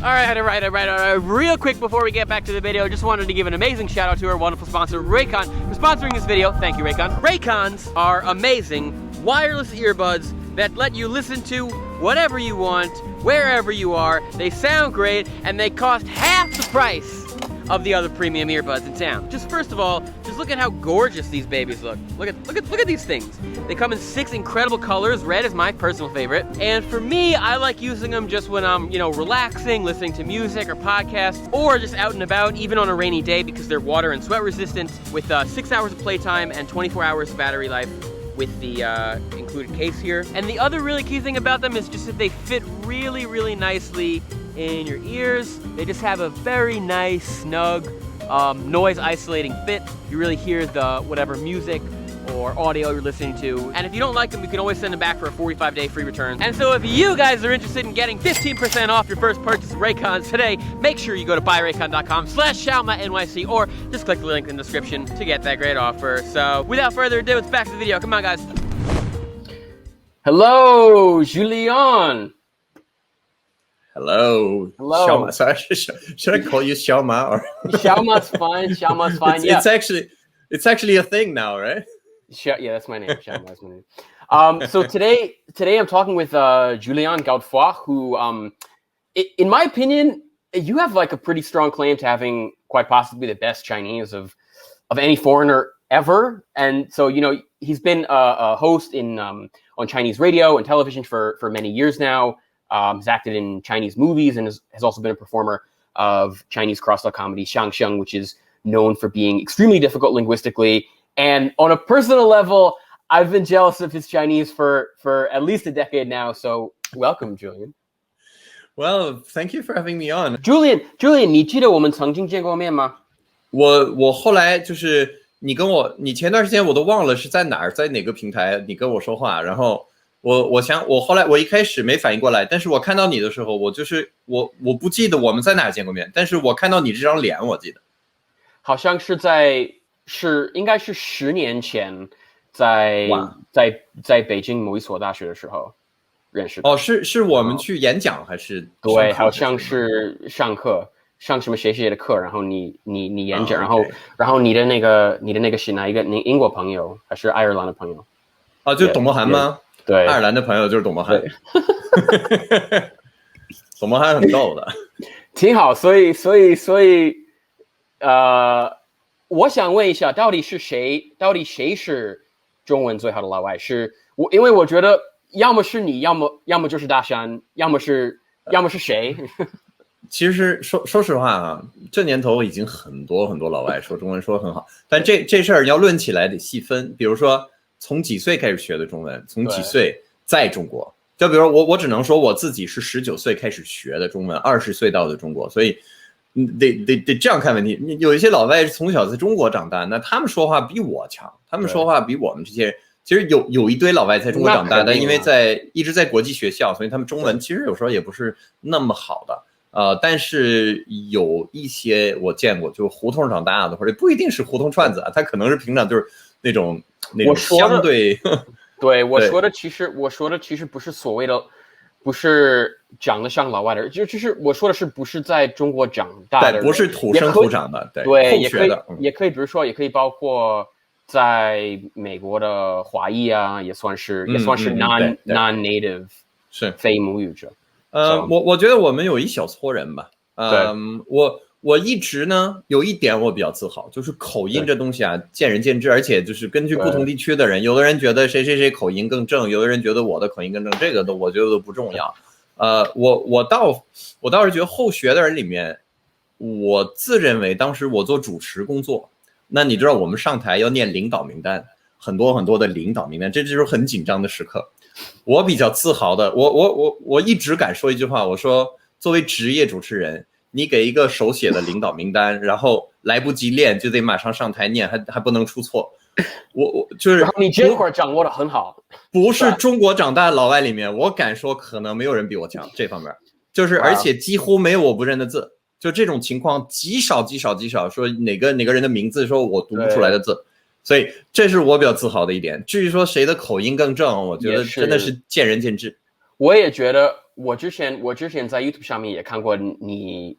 All right. Real quick before we get back to the video, just wanted to give an amazing shout out to our wonderful sponsor, Raycon, for sponsoring this video. Thank you, Raycon. Raycons are amazing wireless earbuds that let you listen to whatever you want, wherever you are. They sound great, and they cost half the price of the other premium earbuds in town. Just first of all, just look at how gorgeous these babies look. Look at these things. They come in 6 incredible colors. Red is my personal favorite. And for me, I like using them just when I'm, relaxing, listening to music or podcasts, or just out and about, even on a rainy day, because they're water and sweat resistant, with 6 hours of playtime and 24 hours of battery life with the included case here. And the other really key thing about them is just that they fit really, really nicely in your ears. They just have a very nice, snug, noise isolating fit. You really hear the whatever music or audio you're listening to. And if you don't like them, you can always send them back for a 45-day free return. And so if you guys are interested in getting 15% off your first purchase of Raycons today, make sure you go to buyraycon.com/Xiaomanyc, or just click the link in the description to get that great offer. So without further ado, it's back to the video. Come on, guys. Hello, Julien. Hello. Xiaoma. Sorry, should I call you Xiaoma or? Xiaoma's fine. Xiaoma's fine. It's actually a thing now, right? Yeah, that's my name. Xiaoma is my name. So today I'm talking with Julien Godefroy, who, in my opinion, you have like a pretty strong claim to having quite possibly the best Chinese of any foreigner ever. And so he's been a host on Chinese radio and television for many years now. He's acted in Chinese movies and has also been a performer of Chinese cross-style comedy xiangsheng, which is known for being extremely difficult linguistically. And on a personal level, I've been jealous of his Chinese for at least a decade now. So welcome, Julien. Well, thank you for having me on. Julien, 你记得我们曾经见过面吗？我后来就是你前段时间我都忘了是在哪儿，在哪个平台你跟我说话，然后我想我后来我一开始没反应过来，但是我看到你的时候，我不记得我们在哪儿见过面，但是我看到你这张脸，我记得，好像是应该是10年前，在北京某一所大学的时候认识的。哦，是我们去演讲还是？对，好像是上什么谁的课，然后你演讲，然后你的那个是哪一个？你英国朋友还是爱尔兰的朋友？啊，就是董博涵吗？对，爱尔兰的朋友就是董博涵。董博涵很逗的，挺好。所以，我想问一下，到底谁是中文最好的老外？因为我觉得要么是你，要么就是大山，要么是谁？其实说实话啊，这年头已经很多老外说中文说得很好，但这事儿要论起来得细分，比如说从几岁开始学的中文，从几岁在中国，就比如我只能说我自己是19岁开始学的中文，20岁到的中国，所以得这样看问题。有一些老外从小在中国长大，那他们说话比我强，他们说话比我们这些人，其实有一堆老外在中国长大，但因为一直在国际学校，所以他们中文其实有时候也不是那么好的。但是有一些我见过，就胡同长大的，或者不一定是胡同串子啊，他可能是平常就是那种相对。对，我说的其实不是所谓的，不是长得像老外的人，就是我说的是不是在中国长大的人，不是土生土长的，对，也可以，比如说也可以包括在美国的华裔啊，也算是 non-native 是非母语者。我觉得我们有一小撮人吧，我一直呢有一点我比较自豪，就是口音这东西啊，见仁见智，而且就是根据不同地区的人，有的人觉得谁口音更正，有的人觉得我的口音更正，这个我觉得都不重要。我倒是觉得后学的人里面，我自认为当时我做主持工作，那你知道我们上台要念领导名单，很多的领导名单，这就是很紧张的时刻。我比较自豪的，我一直敢说一句话，我说作为职业主持人，你给一个手写的领导名单，然后来不及练就得马上上台念，还不能出错。我就是，然后你这会儿掌握的很好，不是中国长大的老外里面，我敢说可能没有人比我强这方面，就是而且几乎没有我不认的字，就这种情况极少，说哪个人的名字说我读不出来的字。所以这是我比较自豪的一点。至于说谁的口音更正，我觉得真的是见仁见智。我也觉得，我之前在 YouTube 上面也看过你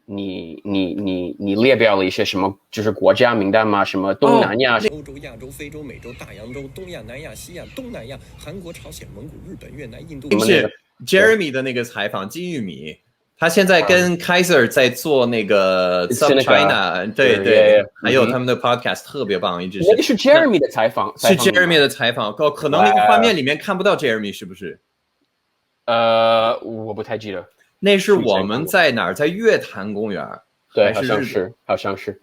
列表了一些什么，就是国家名单嘛，什么东南亚、欧洲、亚洲、非洲、美洲、大洋洲、东亚、南亚、西亚、东南亚、韩国、朝鲜、蒙古、日本、越南、印度。是 Jeremy 的那个采访，金玉米。他现在跟 Kaiser 在做那个 Sub China， 对，还有他们的 podcast 特别棒，一直是。那个是 Jeremy 的采访，是 Jeremy 的采访，可能那个画面里面看不到 Jeremy， 是不是？我不太记得。那是我们在哪儿？在月坛公园。对，好像是。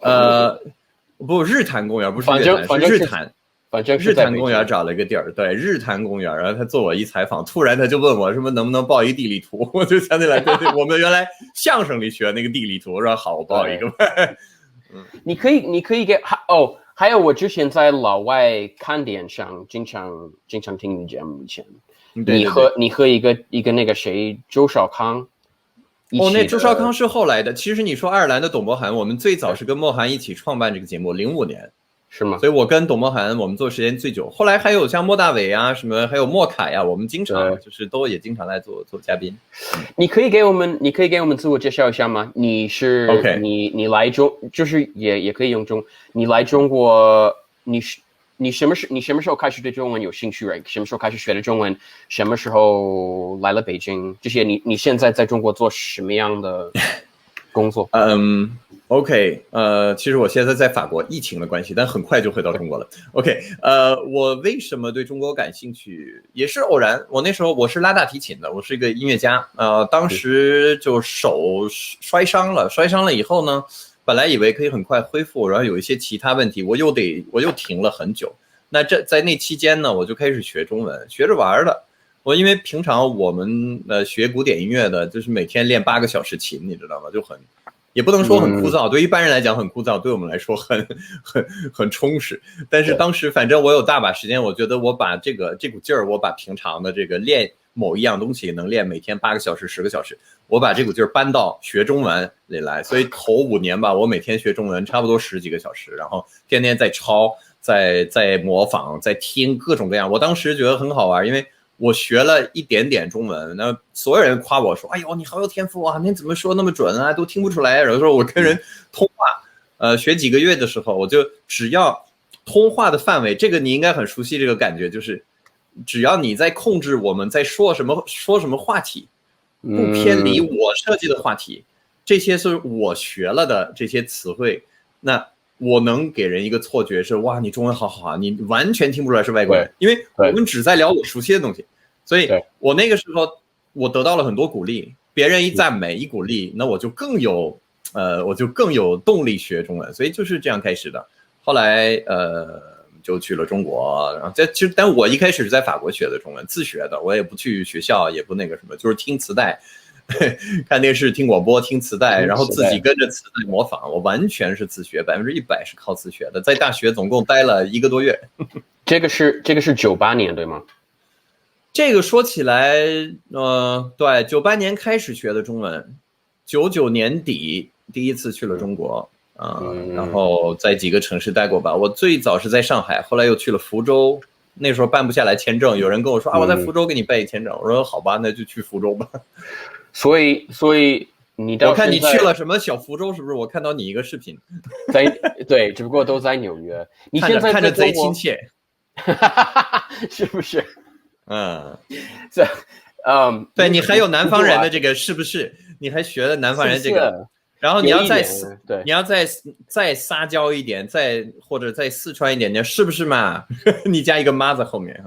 不，日坛公园不是月坛，是日坛。反正日坛公园找了一个地儿，对，日坛公园。然后他做我一采访，突然他就问我什么能不能报一个地理图，我就想起来，对，我们原来相声里学那个地理图，说好，我报一个。你可以给还有我之前在老外看点上经常听你节目以前，你和一个那个谁周少康。那周少康是后来的。其实你说爱尔兰的董博涵，我们最早是跟莫涵一起创办这个节目，05年。是吗？所以我跟董博涵我们做时间最久，后来还有像莫大伟啊什么，还有莫凯啊，我们经常就是也经常来做嘉宾。你可以给我们自我介绍一下吗？你是 OK， 你来就是也可以用中，你来中国，你什么时候开始对中文有兴趣？什么时候开始学的中文？什么时候来了北京？这些你现在在中国做什么样的工作？OK， 其实我现在在法国，疫情的关系，但很快就回到中国了。OK， 我为什么对中国感兴趣，也是偶然。我那时候我是拉大提琴的，我是一个音乐家，当时就手摔伤了以后呢，本来以为可以很快恢复，然后有一些其他问题，我又停了很久。那在那期间呢，我就开始学中文，学着玩的。因为平常我们学古典音乐的，就是每天练8个小时琴，你知道吗？就也不能说很枯燥，对一般人来讲很枯燥，对我们来说很充实。但是当时反正我有大把时间，我觉得我把这股劲儿，我把平常的这个练某一样东西能练每天8个小时10个小时，我把这股劲儿搬到学中文里来。所以头5年吧，我每天学中文差不多10几个小时，然后天天在抄，在模仿，在听各种各样。我当时觉得很好玩，因为我学了一点点中文，那所有人夸我说：“哎呦，你好有天赋啊！你怎么说那么准啊？都听不出来。”然后说我跟人通话，学几个月的时候，我就只要通话的范围，这个你应该很熟悉这个感觉，就是只要你在控制我们在说什么话题，不偏离我设计的话题，这些是我学了的这些词汇，那我能给人一个错觉是哇，你中文好好啊，你完全听不出来是外国人，因为我们只在聊我熟悉的东西，所以我那个时候我得到了很多鼓励，别人一赞美一鼓励，那我就更有动力学中文，所以就是这样开始的。后来就去了中国，然后其实但我一开始是在法国学的中文，自学的，我也不去学校，也不那个什么，就是听磁带。看电视听广播听磁带，然后自己跟着磁带模仿，我完全是自学，100%是靠自学的。在大学总共待了1个多月。这个是98年对吗？这个说起来，对，98年开始学的中文，99年底第一次去了中国，然后在几个城市待过吧。我最早是在上海，后来又去了福州。那时候办不下来签证，有人跟我说我在福州给你办一签证，我说好吧，那就去福州吧。所以你我看你去了什么小福州，是不是？我看到你一个视频，对，只不过都在纽约。你现在看着贼亲切，是不是？对，你还有南方人的这个是不是？你还学了南方人这个，然后你要再撒娇一点，或者再四川一点点，是不是嘛？你加一个妈在后面。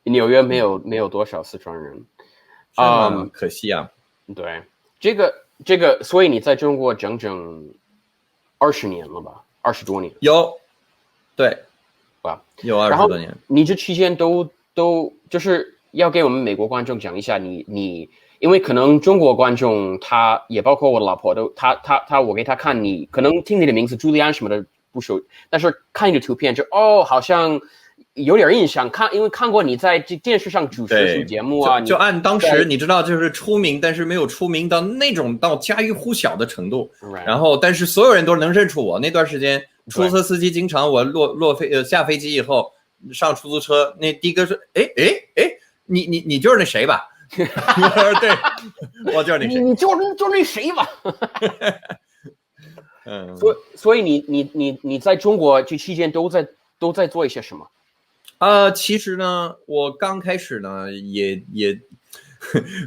纽约没有多少四川人。可惜啊。对，这个，所以你在中国整整20年了吧？20多年。有，对，哇，有20多年。你这期间都就是要给我们美国观众讲一下你，因为可能中国观众他也包括我老婆都我给他看你可能听你的名字朱利安什么的不熟，但是看你的图片就好像。有点印象，因为看过你在电视上主持节目啊，就按当时你知道，就是出名，但是没有出名到那种到家喻户晓的程度。然后，但是所有人都能认出我。那段时间，出租车司机经常我下飞机以后上出租车，那的哥说：“哎，你就是那谁吧？”对，我叫你谁？你就那谁吧。所以你在中国这期间都在做一些什么？其实呢，我刚开始呢也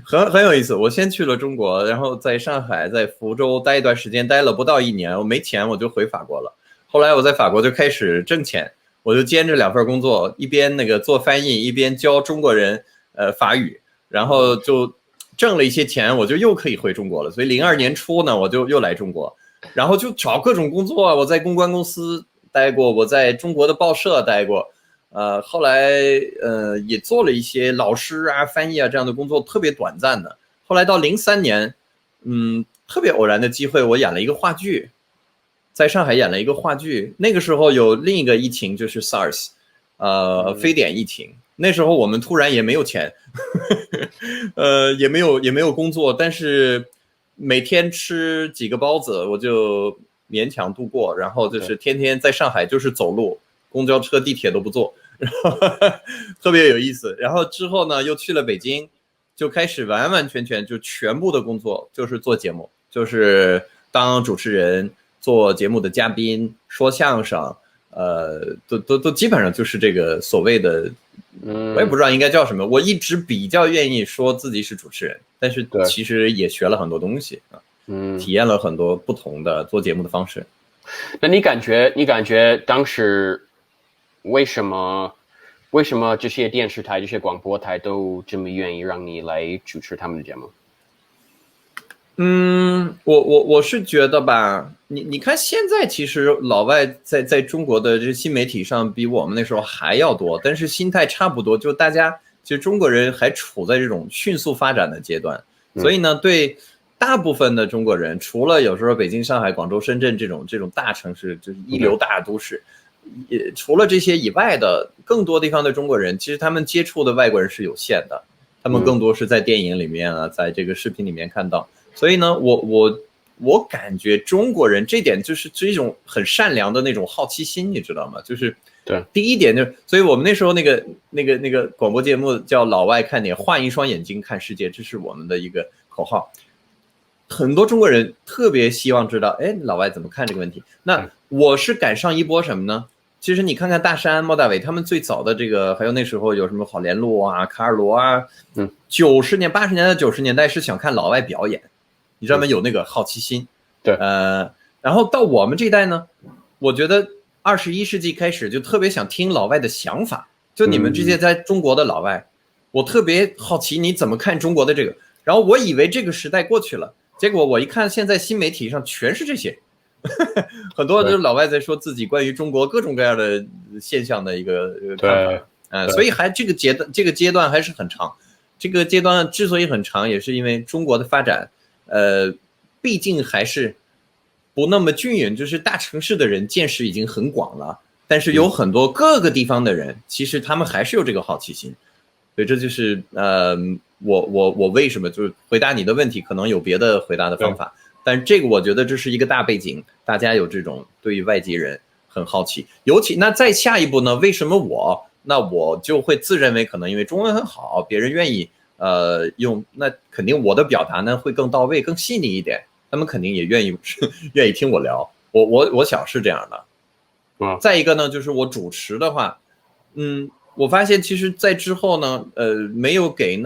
很有意思。我先去了中国，然后在上海、在福州待一段时间，待了不到1年，我没钱，我就回法国了。后来我在法国就开始挣钱，我就兼着2份工作，一边那个做翻译，一边教中国人法语，然后就挣了一些钱，我就又可以回中国了。所以02年初呢，我就又来中国，然后就找各种工作。我在公关公司待过，我在中国的报社待过。后来也做了一些老师啊、翻译啊这样的工作，特别短暂的。后来到03年，特别偶然的机会，我演了一个话剧，在上海演了一个话剧。那个时候有另一个疫情，就是 SARS， 非典疫情。那时候我们突然也没有钱，也没有工作，但是每天吃几个包子，我就勉强度过。然后就是天天在上海就是走路，公交车、地铁都不坐。然后特别有意思。然后之后呢，又去了北京，就开始完完全全就全部的工作就是做节目，就是当主持人，做节目的嘉宾，说相声，都基本上就是这个所谓的，我也不知道应该叫什么。我一直比较愿意说自己是主持人，但是其实也学了很多东西啊，体验了很多不同的做节目的方式。那你感觉当时为什么这些电视台、这些广播台都这么愿意让你来主持他们的节目？我是觉得吧，你看现在其实老外在中国的这新媒体上比我们那时候还要多，但是心态差不多，就大家其实中国人还处在这种迅速发展的阶段，所以呢，对大部分的中国人，除了有时候北京、上海、广州、深圳这种大城市，就是一流大都市。也除了这些以外的更多地方的中国人，其实他们接触的外国人是有限的，他们更多是在电影里面啊，在这个视频里面看到。所以呢，我感觉中国人这点就是一种很善良的那种好奇心，你知道吗？就是对，第一点就是，所以我们那时候那个广播节目叫老外看点，换一双眼睛看世界，这是我们的一个口号。很多中国人特别希望知道，哎，老外怎么看这个问题？那我是赶上一波什么呢？其实你看看大山、莫大伟他们最早的这个，还有那时候有什么郝连路啊、卡尔罗啊，80年代、90年代是想看老外表演，你知道吗？有那个好奇心。对，然后到我们这一代呢，我觉得21世纪开始就特别想听老外的想法，就你们这些在中国的老外，我特别好奇你怎么看中国的这个。然后我以为这个时代过去了，结果我一看现在新媒体上全是这些。很多就是老外在说自己关于中国各种各样的现象的一个看法，所以还这个阶段还是很长。这个阶段之所以很长，也是因为中国的发展，毕竟还是不那么均匀，就是大城市的人见识已经很广了，但是有很多各个地方的人，其实他们还是有这个好奇心。所以这就是我为什么就是回答你的问题，可能有别的回答的方法。但这个我觉得这是一个大背景，大家有这种对于外籍人很好奇，尤其那再下一步呢？为什么我就会自认为可能因为中文很好，别人愿意用，那肯定我的表达呢会更到位、更细腻一点，他们肯定也愿意听我聊。我想是这样的。再一个呢，就是我主持的话，我发现其实在之后呢，没有给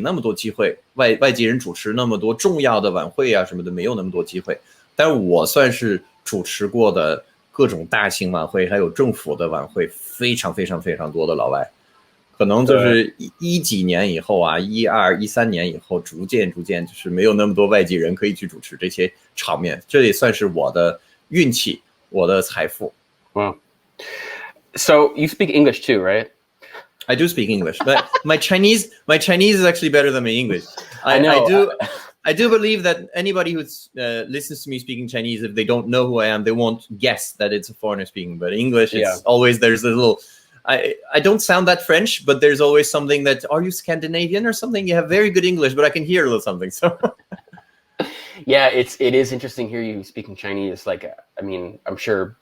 那么多机会，外籍人主持那么多重要的晚会啊什么的，没有那么多机会。但是我算是主持过的各种大型晚会，还有政府的晚会，非常非常非常多的老外，可能就是一几年以后啊，12、13年以后，逐渐就是没有那么多外籍人可以去主持这些场面，这也算是我的运气，我的财富。So you speak English too, right? I do speak English, but my Chinese is actually better than my English. I know. I do believe that anybody who listens to me speaking Chinese, if they don't know who I am, they won't guess that it's a foreigner speaking. But English, it's always there's a little. I don't sound that French, but there's always something that, are you Scandinavian or something? You have very good English, but I can hear a little something. So. Yeah, it is interesting hear you speaking Chinese. Like, I mean, I'm sure,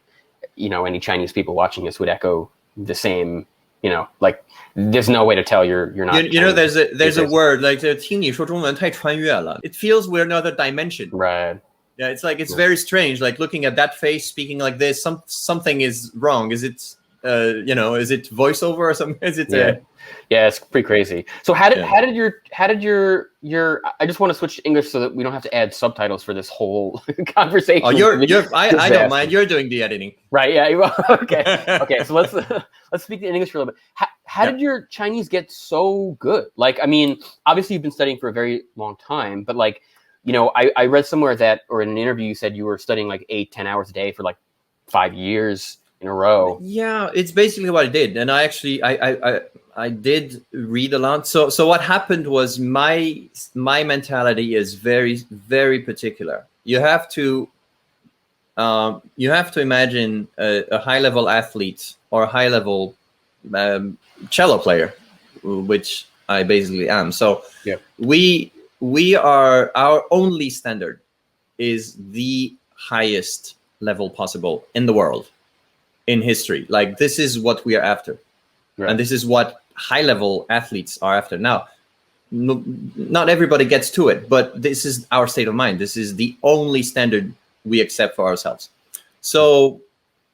any Chinese people watching this would echo the same you know, like there's no way to tell you're not. You know, there's a word like 听你说中文太穿越了. It feels we're another dimension. Right. Yeah, it's like it's very strange. Like looking at that face, speaking like this, something is wrong. Is it you know, is it voiceover or something? Is it? Yeah, it's pretty crazy. So how did your I just want to switch to English so that we don't have to add subtitles for this whole conversation. Oh, I don't mind. You're doing the editing, right? Yeah. Okay. So let's speak in English for a little bit. How did your Chinese get so good? Like, I mean, obviously you've been studying for a very long time, but like, you know, I read somewhere that, or in an interview, you said you were studying like 8-10 hours a day for like 5 years in a row. Yeah, it's basically what I did, and I actually I did read a lot. So what happened was my mentality is very, very particular. You have to imagine a high level athlete or a high level cello player, which I basically am. So yeah, we are, our only standard is the highest level possible in the world, in history. Like, this is what we are after. Right. And this is what high level athletes are after. Now, not everybody gets to it, but this is our state of mind. This is the only standard we accept for ourselves. So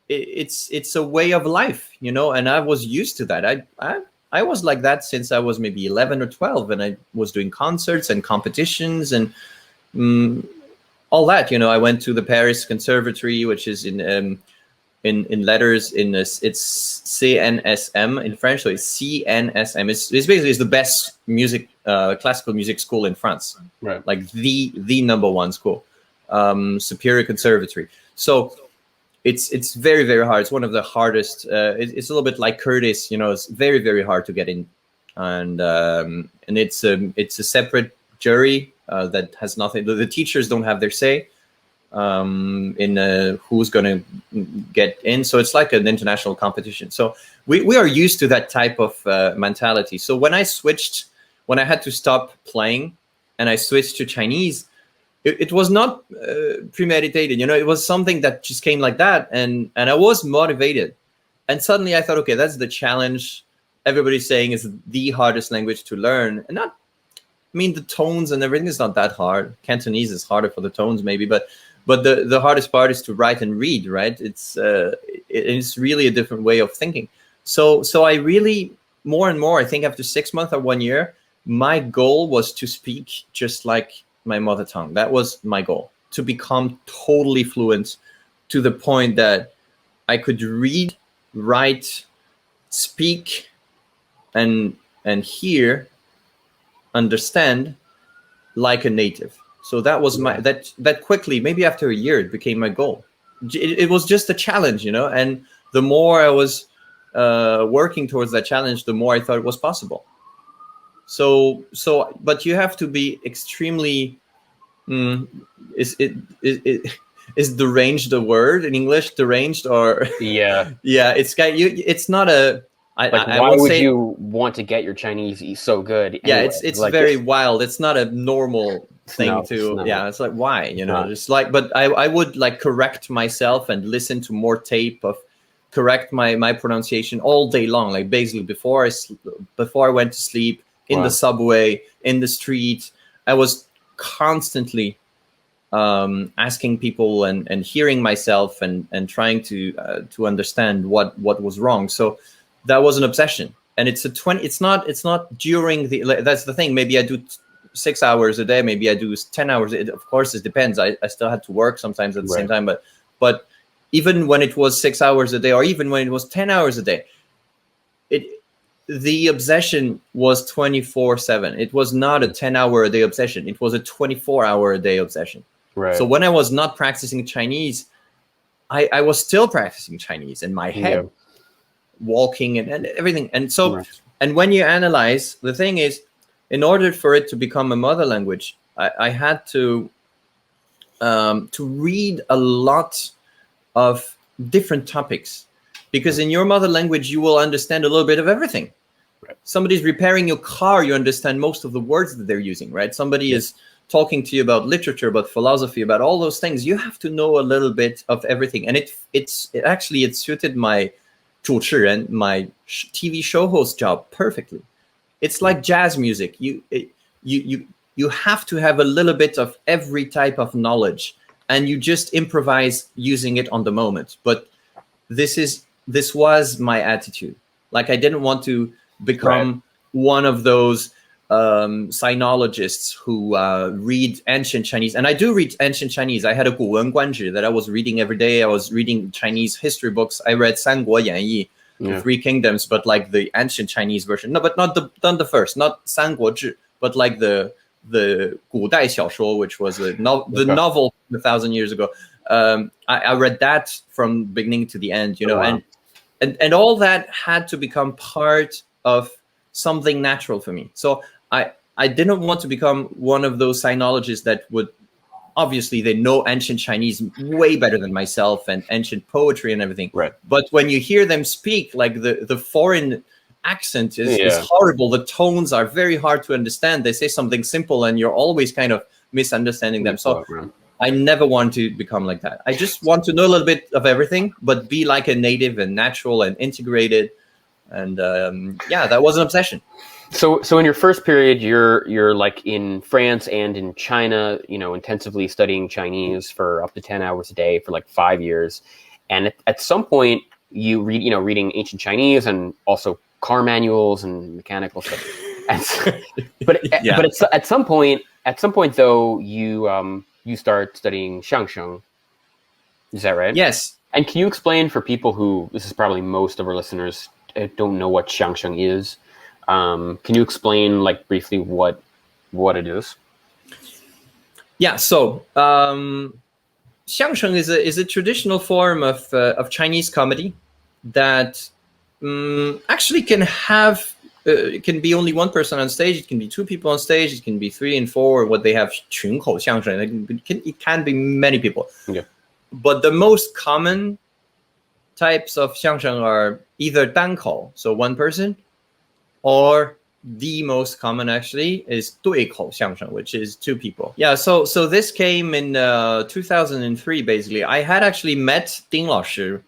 it's a way of life, you know, and I was used to that. I was like that since I was maybe 11 or 12, and I was doing concerts and competitions and all that. You know, I went to the Paris Conservatory, which is in letters, it's CNSM in French, so it's CNSM. It's basically the best music, classical music school in France, right? Like the number one school, Superior Conservatory. So it's very, very hard. It's one of the hardest. It's a little bit like Curtis, you know. It's very, very hard to get in, and it's a separate jury that has nothing. The teachers don't have their say in who's going to get in. So it's like an international competition. So we are used to that type of mentality. So when I had to stop playing and I switched to Chinese, it was not premeditated. You know, it was something that just came like that. And I was motivated. And suddenly I thought, okay, that's the challenge. Everybody's saying is the hardest language to learn. And not, I mean, the tones and everything is not that hard. Cantonese is harder for the tones maybe, but the hardest part is to write and read, right? It's really a different way of thinking. So I really, more and more, I think after 6 months or 1 year, my goal was to speak just like my mother tongue. That was my goal, to become totally fluent to the point that I could read, write, speak, and hear, understand like a native. So that was that quickly, maybe after a year, it became my goal. It was just a challenge, you know, and the more I was working towards that challenge, the more I thought it was possible. So, but you have to be extremely, is deranged a word in English? Deranged, or yeah, it's not a. Why would you want to get your Chinese so good? Yeah, anyway? it's like, very wild. It's not a normal thing to. Yeah, it's like, why, you know, just like. But I would like correct myself and listen to more tape of correct my pronunciation all day long. Like basically before I went to sleep, in the subway, in the street, I was constantly asking people and hearing myself and trying to understand what was wrong. So that was an obsession. And it's not during that's the thing. Maybe I do 6 hours a day, maybe I do 10 hours. Of course, it depends. I still had to work sometimes at the same time, but even when it was 6 hours a day, or even when it was 10 hours a day, the obsession was 24/7. It was not a 10-hour a day obsession. It was a 24-hour a day obsession. Right. So when I was not practicing Chinese, I was still practicing Chinese in my head, walking and everything. And so, and when you analyze, the thing is, in order for it to become a mother language, I had to read a lot of different topics, because in your mother language, you will understand a little bit of everything. Right. Somebody's repairing your car, you understand most of the words that they're using, right? Somebody is talking to you about literature, about philosophy, about all those things. You have to know a little bit of everything. And it actually suited my 主持人 my TV show host job perfectly. It's like jazz music. You have to have a little bit of every type of knowledge, and you just improvise using it on the moment. But this was my attitude. Like I didn't want to become one of those sinologists who read ancient Chinese. And I do read ancient Chinese. I had a 古文观止 that I was reading every day. I was reading Chinese history books. I read 三国演义, the Three Kingdoms, but like the ancient Chinese version. No, but not the first, not 三国志, but like the 古代小说, which was the novel 1,000 years ago. I read that from beginning to the end, you know, and all that had to become part of something natural for me. So I didn't want to become one of those sinologists that would, obviously they know ancient Chinese way better than myself and ancient poetry and everything. Right. But when you hear them speak, like the foreign accent is horrible. The tones are very hard to understand. They say something simple and you're always kind of misunderstanding them. So I never want to become like that. I just want to know a little bit of everything, but be like a native and natural and integrated. And that was an obsession. So in your first period, you're like in France and in China, you know, intensively studying Chinese for up to 10 hours a day for like 5 years. And at some point you read, you know, reading ancient Chinese and also car manuals and mechanical stuff. But at some point though, you start studying xiangsheng. Is that right? Yes. And can you explain for people who, this is probably most of our listeners don't know what xiangsheng is. Can you explain, like, briefly what it is? Yeah. So, xiangsheng is a traditional form of Chinese comedy that actually can have it can be only one person on stage. It can be two people on stage. It can be 3 and 4. What they have 群口相声. It can be many people. Okay. But the most common types of xiangsheng are either 单口, so one person, or the most common actually is 对口相声, which is 2 people. Yeah, so this came in 2003 basically. I had actually met Ding Lao Shi.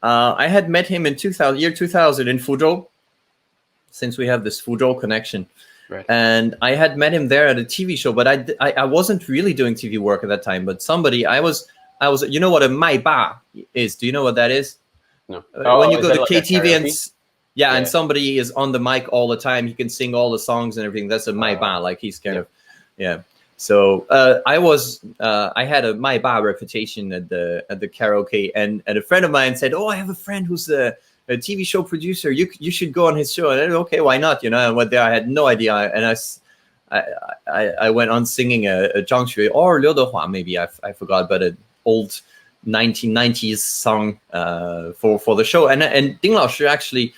I had met him in year 2000 in Fuzhou, since we have this Fuzhou connection. Right. And I had met him there at a TV show, but I wasn't really doing TV work at that time. But I was, you know what a 麦霸 is? Do you know what that is? No. When you go to like KTV and somebody is on the mic all the time, he can sing all the songs and everything. That's a 麦霸, like he's kind of, yeah. So I had a 麦霸 reputation at the karaoke, and a friend of mine said, "Oh, I have a friend who's a TV show producer. You should go on his show." And I said, "Okay, why not?" You know, and went there. I had no idea, and I went on singing a Zhang Xue or Liu Dehua, maybe I forgot, but an old 1990s song for the show. And Ding Lao Shi actually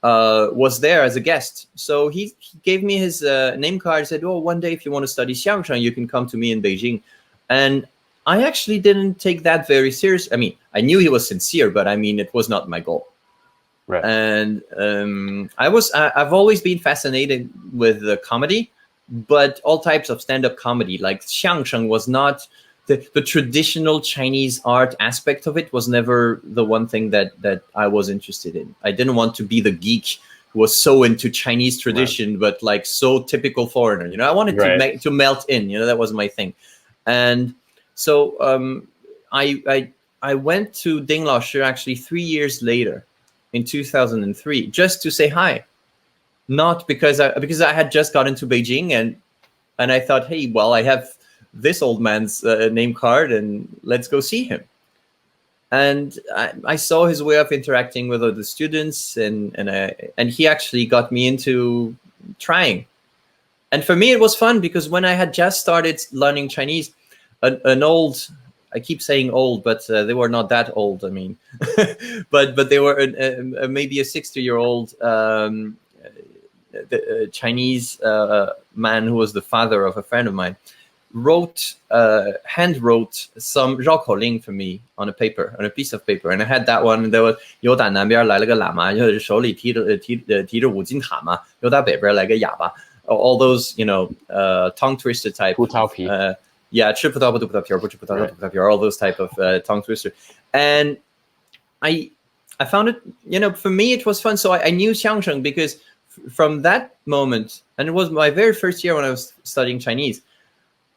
was there as a guest. So he gave me his name card, said, "Oh, one day if you want to study xiangsheng, you can come to me in Beijing." And I actually didn't take that very serious. I mean, I knew he was sincere, but I mean, it was not my goal. Right. And I've always been fascinated with the comedy, but all types of stand-up comedy. Like xiangsheng was not the traditional Chinese art aspect of it was never the one thing that I was interested in. I didn't want to be the geek who was so into Chinese tradition, right, but like so typical foreigner. You know, I wanted to melt in. You know, that was my thing. And so I went to Ding Lao Shi actually 3 years later, in 2003, just to say hi, not because I had just gotten to Beijing and I thought, hey, well, I have this old man's name card and let's go see him. And I saw his way of interacting with other students, and he actually got me into trying. And for me, it was fun because when I had just started learning Chinese, an old, I keep saying old, but they were not that old. I mean, but they were maybe a 60-year-old Chinese man who was the father of a friend of mine, hand wrote some 绕口令 for me on a piece of paper, and I had that one. There was 有打南边来了个喇嘛，就是手里提着五金塔嘛，有打北边来个哑巴。All those, you know, tongue twister type. 葡萄皮. Yeah, 吃葡萄不吐葡萄皮儿，不吃葡萄吐葡萄皮儿, all those type of tongue twister. And I found it, for me it was fun. So I knew xiangsheng because from that moment, and it was my very first year when I was studying Chinese,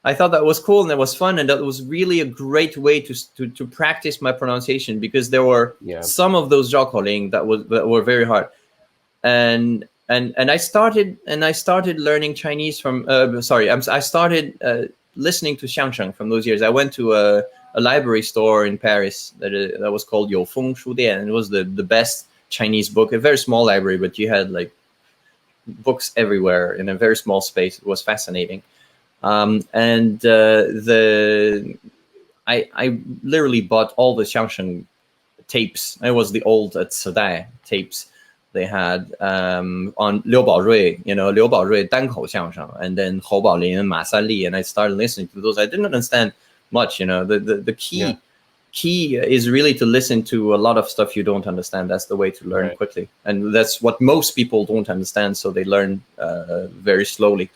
I thought that was cool and that was fun, and that was really a great way to practice my pronunciation, because there were some of those zhaokoling that were very hard, and I started learning Chinese from I started listening to xiangsheng from those years. I went to a library store in Paris that was called Youfeng Shudian, and it was the best Chinese book, a very small library, but you had like books everywhere in a very small space. It was fascinating. I literally bought all the xiangsheng tapes. It was the old Cedai tapes they had on Liu Baorui, Liu Baorui dankou xiangsheng, and then Hou Baolin, Ma Sanli, and I started listening to those. I didn't understand much, the key is really to listen to a lot of stuff you don't understand. That's the way to learn quickly, and that's what most people don't understand, so they learn very slowly.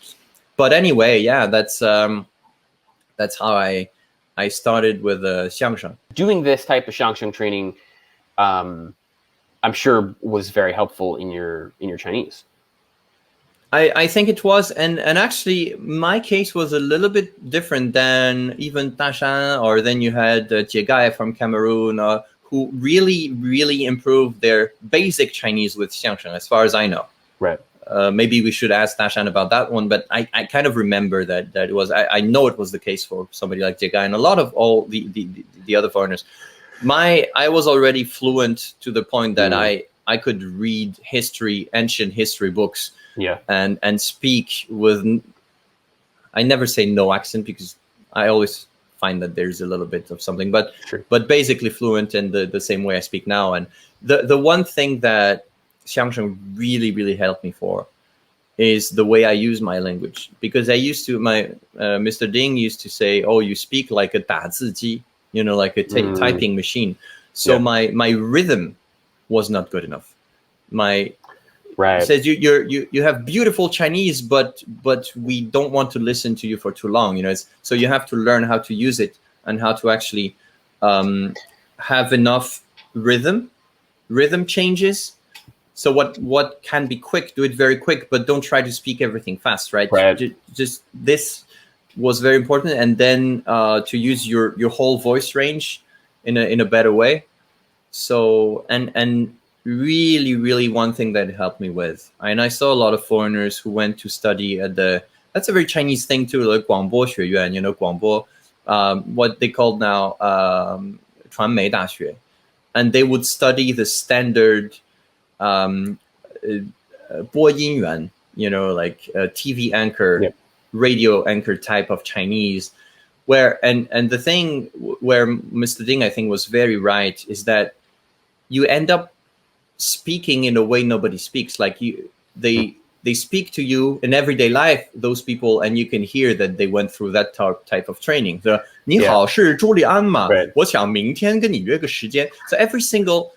But anyway, that's how I started with xiangsheng. Doing this type of xiangsheng training, I'm sure was very helpful in your Chinese. I think it was, and actually my case was a little bit different than even Dashan, or then you had Jie Gai from Cameroon, who really improved their basic Chinese with xiangsheng, as far as I know. Right. Maybe we should ask Dashan about that one, but I kind of remember that it was. I know it was the case for somebody like Jie Gai and a lot of all the other foreigners. I was already fluent to the point that I could read ancient history books. Yeah. And speak with, I never say no accent, because I always find that there's a little bit of something, but basically fluent in the same way I speak now. And the one thing that xiangsheng really helped me for is the way I use my language, because I used to, Mr. Ding used to say, oh, you speak like a 打字机, like a typing machine. So my rhythm was not good enough. Says you have beautiful Chinese, but we don't want to listen to you for too long. So you have to learn how to use it and how to actually have enough rhythm changes. So what can be quick, do it very quick, but don't try to speak everything fast, right? Just this was very important, and then to use your whole voice range in a better way. So and really one thing that helped me with, and I saw a lot of foreigners who went to study at that's a very Chinese thing too, like 广播学院, 广播, what they call now 传媒大学, and they would study the standard 播音员, like a TV anchor, radio anchor type of Chinese, where and the thing where Mr. Ding I think was very right is that you end up speaking in a way nobody speaks. Like they speak to you in everyday life, those people, and you can hear that they went through that type of training. So 你好，是朱利安吗？我想明天跟你约个时间。So every single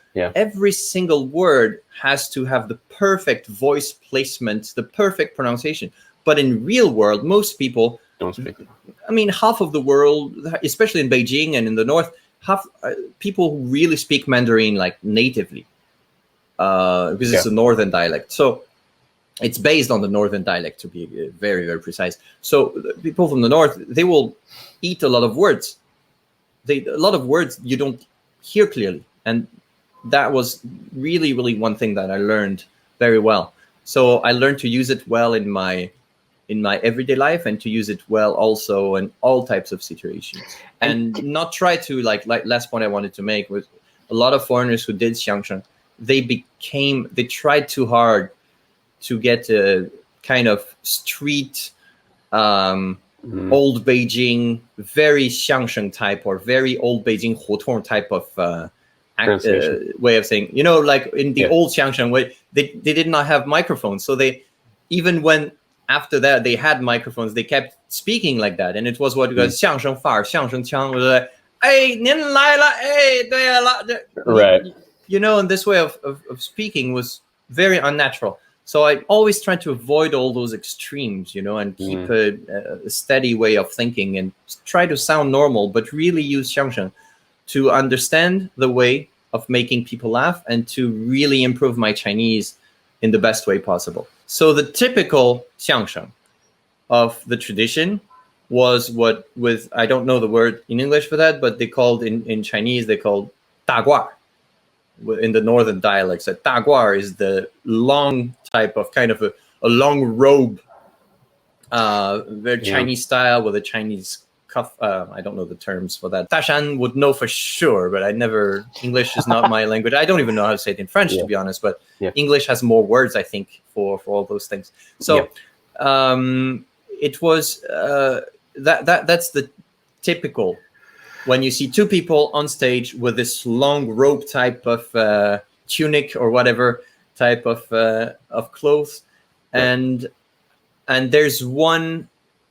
word has to have the perfect voice placement, the perfect pronunciation. But in real world, most people don't speak. I mean, half of the world, especially in Beijing and in the north, half people who really speak Mandarin like natively. Because it's a northern dialect. So it's based on the northern dialect, to be very, very precise. So people from the north, they will eat a lot of words. A lot of words you don't hear clearly. And that was really one thing that I learned very well. So I learned to use it well in my everyday life, and to use it well also in all types of situations. And not try to, like last point I wanted to make was a lot of foreigners who did xiangsheng, they tried too hard to get a kind of street, old Beijing, very xiangsheng type, or very old Beijing hutong type of way of saying, like in the old xiangsheng way, they did not have microphones. So they, even when after that they had microphones, they kept speaking like that. And it was what was 相声范儿, 相声腔, like, hey, 您来了, hey, 对了, right. And this way of speaking was very unnatural. So I always tried to avoid all those extremes, and keep a steady way of thinking, and try to sound normal, but really use xiangsheng to understand the way of making people laugh and to really improve my Chinese in the best way possible. So the typical xiangsheng of the tradition was what with, I don't know the word in English for that, but they called in Chinese, they called 大褂. In the northern dialects, that 大褂 is the long type of kind of a long robe, very Chinese style with a Chinese cuff. I don't know the terms for that. Dashan would know for sure, but English is not my language. I don't even know how to say it in French, to be honest, but English has more words, I think, for all those things. So it was, that's the typical, when you see two people on stage with this long robe type of tunic or whatever type of clothes, and there's one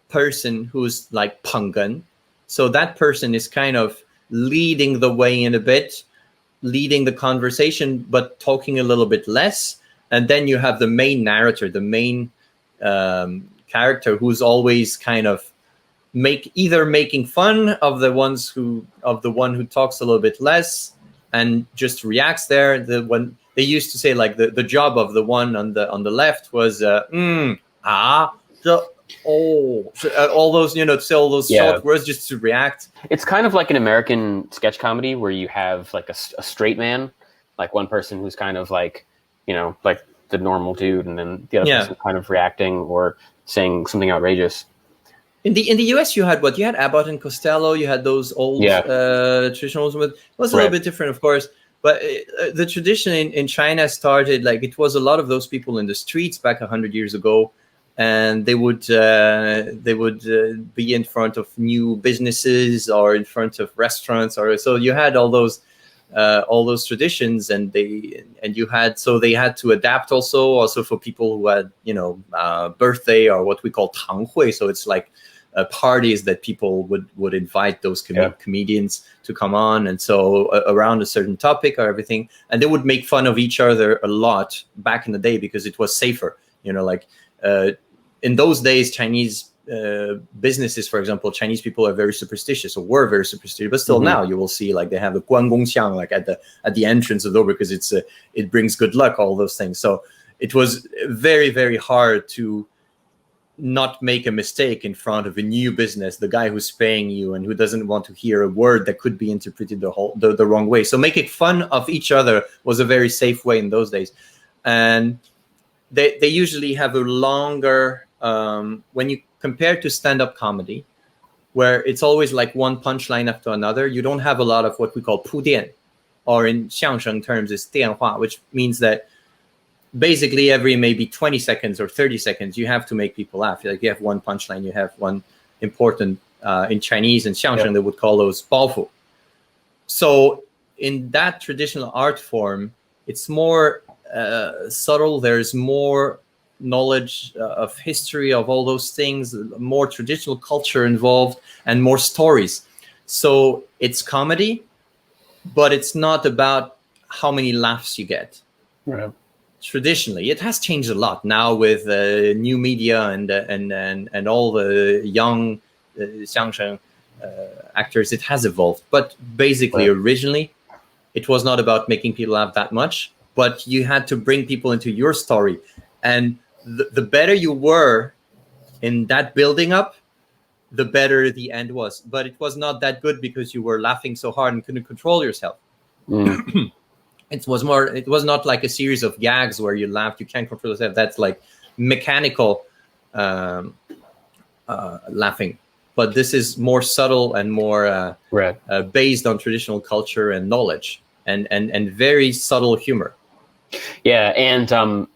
person who's like pangan, so that person is kind of leading the way in a bit, leading the conversation, but talking a little bit less. And then you have the main narrator, the main character, who's always kind of making fun of the one who talks a little bit less and just reacts there. When they used to say, like, the job of the one on the left was all those, to say all those short words just to react. It's kind of like an American sketch comedy where you have like a straight man, like one person who's kind of like, like the normal dude, and then the other person kind of reacting or saying something outrageous. In the US, you had Abbott and Costello. You had those old traditionals. It was a little bit different, of course. But the tradition in China started, like, it was a lot of those people in the streets back 100 years ago, and they would be in front of new businesses or in front of restaurants, or so you had all those traditions, and they had to adapt also for people who had birthday, or what we call tanghui. So it's like parties that people would invite those comedians to come on, and so around a certain topic or everything, and they would make fun of each other a lot back in the day because it was safer. In those days, Chinese businesses, for example, Chinese people are very superstitious, or were very superstitious, but still now you will see, like, they have the guangongxiang, like at the entrance of the door, because it brings good luck, all those things. So it was very, very hard to not make a mistake in front of a new business, the guy who's paying you and who doesn't want to hear a word that could be interpreted the wrong way. So making fun of each other was a very safe way in those days. And they usually have a longer, when you compare to stand-up comedy, where it's always like one punchline after another, you don't have a lot of what we call 铺垫, or in xiangsheng terms is 电话, which means that basically every maybe 20 seconds or 30 seconds, you have to make people laugh. Like, you have one punchline, you have one important, in Chinese and xiangsheng, they would call those 包袱. So in that traditional art form, it's more subtle. There's more knowledge of history, of all those things, more traditional culture involved, and more stories. So it's comedy, but it's not about how many laughs you get. Right. Traditionally, it has changed a lot now with new media and all the young xiangsheng actors. It has evolved, but basically, originally, it was not about making people laugh that much, but you had to bring people into your story. And the better you were in that building up, the better the end was. But it was not that good because you were laughing so hard and couldn't control yourself. It was not like a series of gags where you laughed, you can't control yourself. That's like mechanical laughing. But this is more subtle and more based on traditional culture and knowledge, and very subtle humor. Yeah, and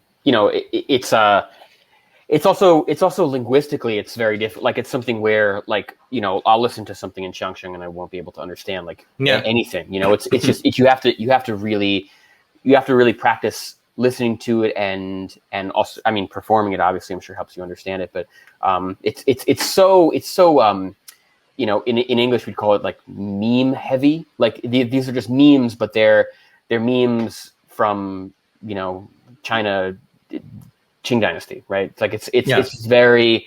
it's also linguistically, it's very different. Like, it's something where, like, I'll listen to something in xiangsheng and I won't be able to understand anything. It's just you have to really practice listening to it, and also, I mean, performing it obviously I'm sure helps you understand it. But it's so in English we'd call it like meme heavy. Like, these are just memes, but they're memes from China, Qing Dynasty, right? It's like it's just very,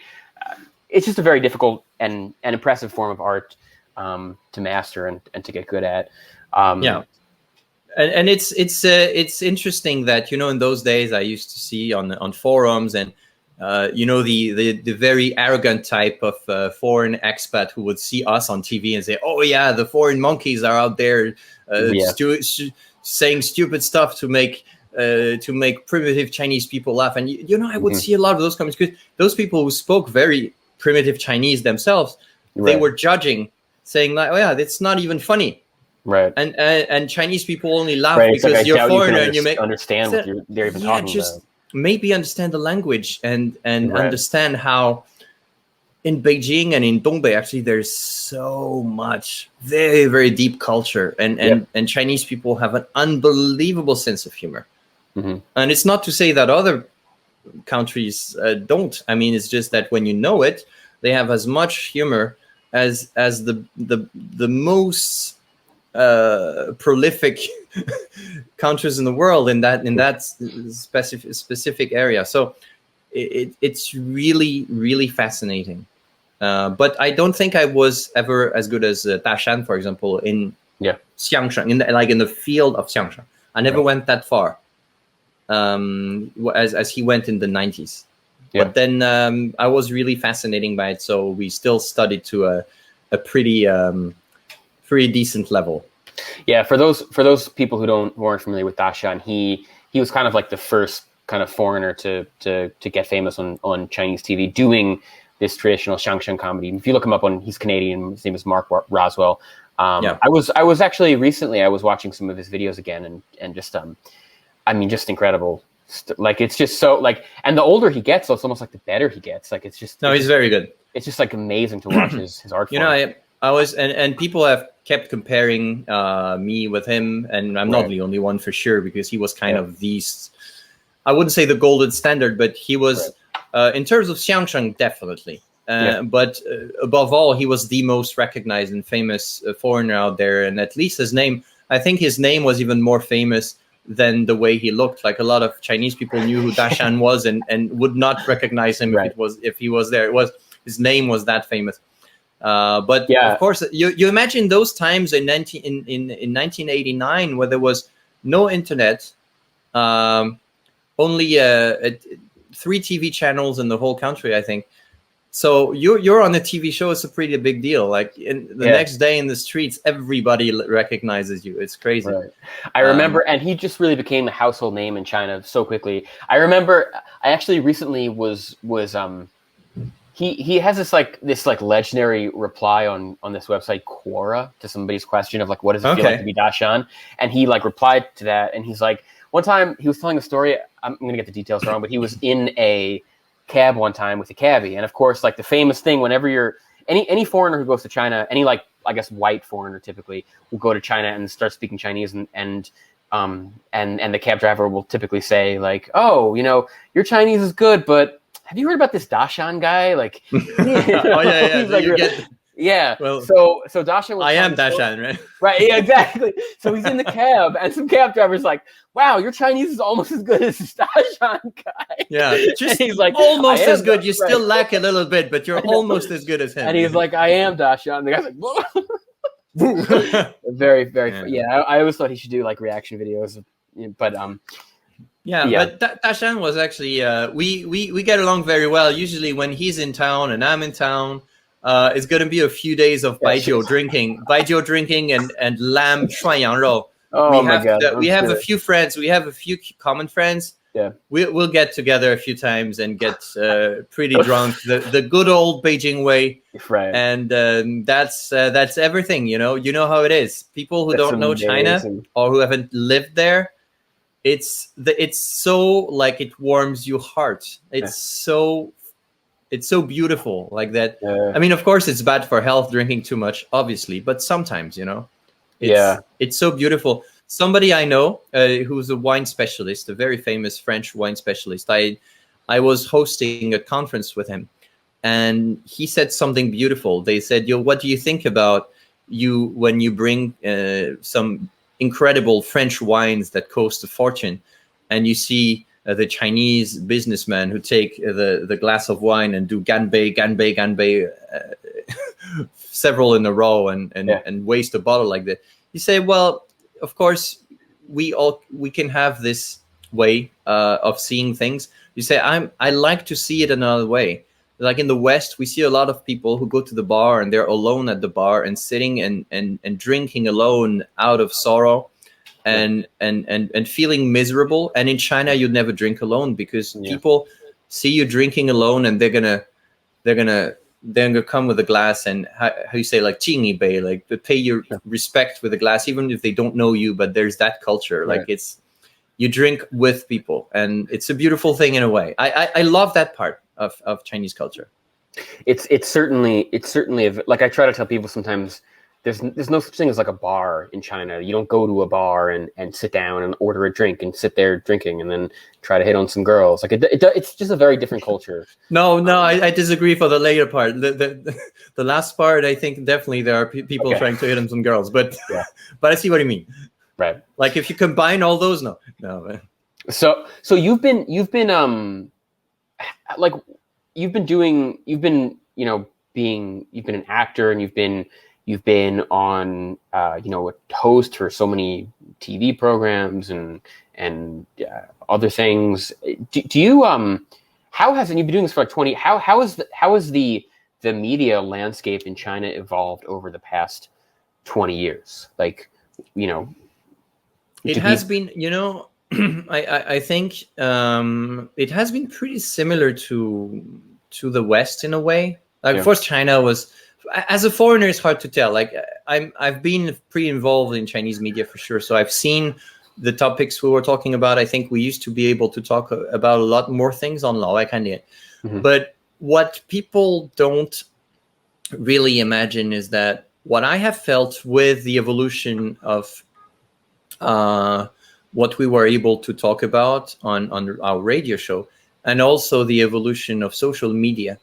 it's just a very difficult and impressive form of art to master and to get good at. And it's interesting that, you know, in those days I used to see on forums and you know, the very arrogant type of foreign expat who would see us on TV and say, oh yeah, the foreign monkeys are out there saying stupid stuff to make primitive Chinese people laugh. And you know, I would see a lot of those comments because those people who spoke very primitive Chinese themselves, they were judging, saying like, oh yeah, it's not even funny. Right. And Chinese people only laugh because like, you're foreigner and you may understand what they're even talking about. Maybe understand the language and understand how in Beijing and in Dongbei actually there's so much very, very deep culture and Chinese people have an unbelievable sense of humor. And it's not to say that other countries don't. I mean, it's just that when you know it, they have as much humor as the most prolific countries in the world in that specific area. So it's really, really fascinating. But I don't think I was ever as good as Dashan, for example, in xiangsheng, in the field of xiangsheng. I never went that far as he went in the 90s. But then I was really fascinating by it. So we still studied to a pretty decent level. Yeah, for those people who weren't familiar with Dashan, he was kind of like the first kind of foreigner to get famous on Chinese TV doing this traditional xiangsheng comedy. If you look him up he's Canadian. His name is Mark Roswell. I was actually recently I was watching some of his videos again and just I mean, just incredible. Like it's just so like, and the older he gets, so it's almost like the better he gets. Like it's just he's very good. It's just like amazing to watch his art form. You know, I was and people have kept comparing me with him, and I'm not the only one for sure, because he was kind of I wouldn't say the golden standard, but he was in terms of xiangsheng definitely. But above all, he was the most recognized and famous foreigner out there, and at least I think his name was even more famous than the way he looked. Like a lot of Chinese people knew who Dashan was and would not recognize him if he was there. His name was that famous. But of course, you imagine those times in 1989 where there was no internet, only 3 TV channels in the whole country, I think. So you're on a TV show. It's a pretty big deal. Like in the next day in the streets, everybody recognizes you. It's crazy. Right. I remember, and he just really became a household name in China so quickly. I remember, I actually recently was he has this legendary reply on this website Quora to somebody's question of like, what does it feel like to be Dashan? And he like replied to that, and he's like, one time he was telling a story. I'm gonna get the details wrong, but he was in a cab one time with a cabbie, and of course, like the famous thing, whenever you're any foreigner who goes to China, any like I guess white foreigner typically will go to China and start speaking Chinese, and the cab driver will typically say like, oh, you know, your Chinese is good, but have you heard about this Dashan guy? Like, Well, so Dashan was I am Dashan, right? Right, yeah, exactly. So he's in the cab, and some cab driver's like, wow, your Chinese is almost as good as this Dashan guy. Yeah, just he's like, almost as good. You still lack a little bit, but you're almost as good as him. And he's like, I am Dashan. The guy's like, whoa. Very, very, I always thought he should do like reaction videos, but but Dashan was actually we get along very well. Usually when he's in town and I'm in town, it's going to be a few days of baijiu drinking and lamb 涮羊肉. Oh my God! We have a few friends. We have a few common friends. Yeah, we'll get together a few times and get pretty drunk, the good old Beijing way. Right. And that's everything. You know how it is. People who don't know China or who haven't lived there, it's so like it warms your heart. It's so beautiful like that. I mean, of course, it's bad for health drinking too much, obviously, but sometimes, it's so beautiful. Somebody I know who's a wine specialist, a very famous French wine specialist. I was hosting a conference with him, and he said something beautiful. They said, what do you think about when you bring some incredible French wines that cost a fortune, and you see the Chinese businessmen who take the glass of wine and do ganbei, several in a row and waste a bottle like that. You say, well, of course, we can have this way of seeing things. You say, I like to see it another way. Like in the West, we see a lot of people who go to the bar and they're alone at the bar and sitting and drinking alone out of sorrow and feeling miserable. And in China, you'd never drink alone because people see you drinking alone and they're gonna come with a glass and how you say, like 敬一杯, like to pay your respect with a glass, even if they don't know you. But there's that culture, like it's, you drink with people, and it's a beautiful thing in a way. I love that part of Chinese culture. It's certainly like I try to tell people sometimes there's no such thing as like a bar in China. You don't go to a bar and sit down and order a drink and sit there drinking and then try to hit on some girls. Like it's just a very different culture. No, I disagree for the later part. The last part, I think definitely there are people trying to hit on some girls, but but I see what you mean. Right. Like if you combine all those, no. So you've been like you've been an actor, and you've been on a host for so many TV programs and other things. Do you how has, and you've been doing this for like 20, how has the media landscape in China evolved over the past 20 years? Like, it has been, I think it has been pretty similar to the West in a way. Like, of course, China was, as a foreigner, it's hard to tell. Like, I've been pretty involved in Chinese media for sure, so I've seen the topics we were talking about. I think we used to be able to talk about a lot more things on Laowai Kandian. But what people don't really imagine is that what I have felt with the evolution of what we were able to talk about on our radio show, and also the evolution of social media,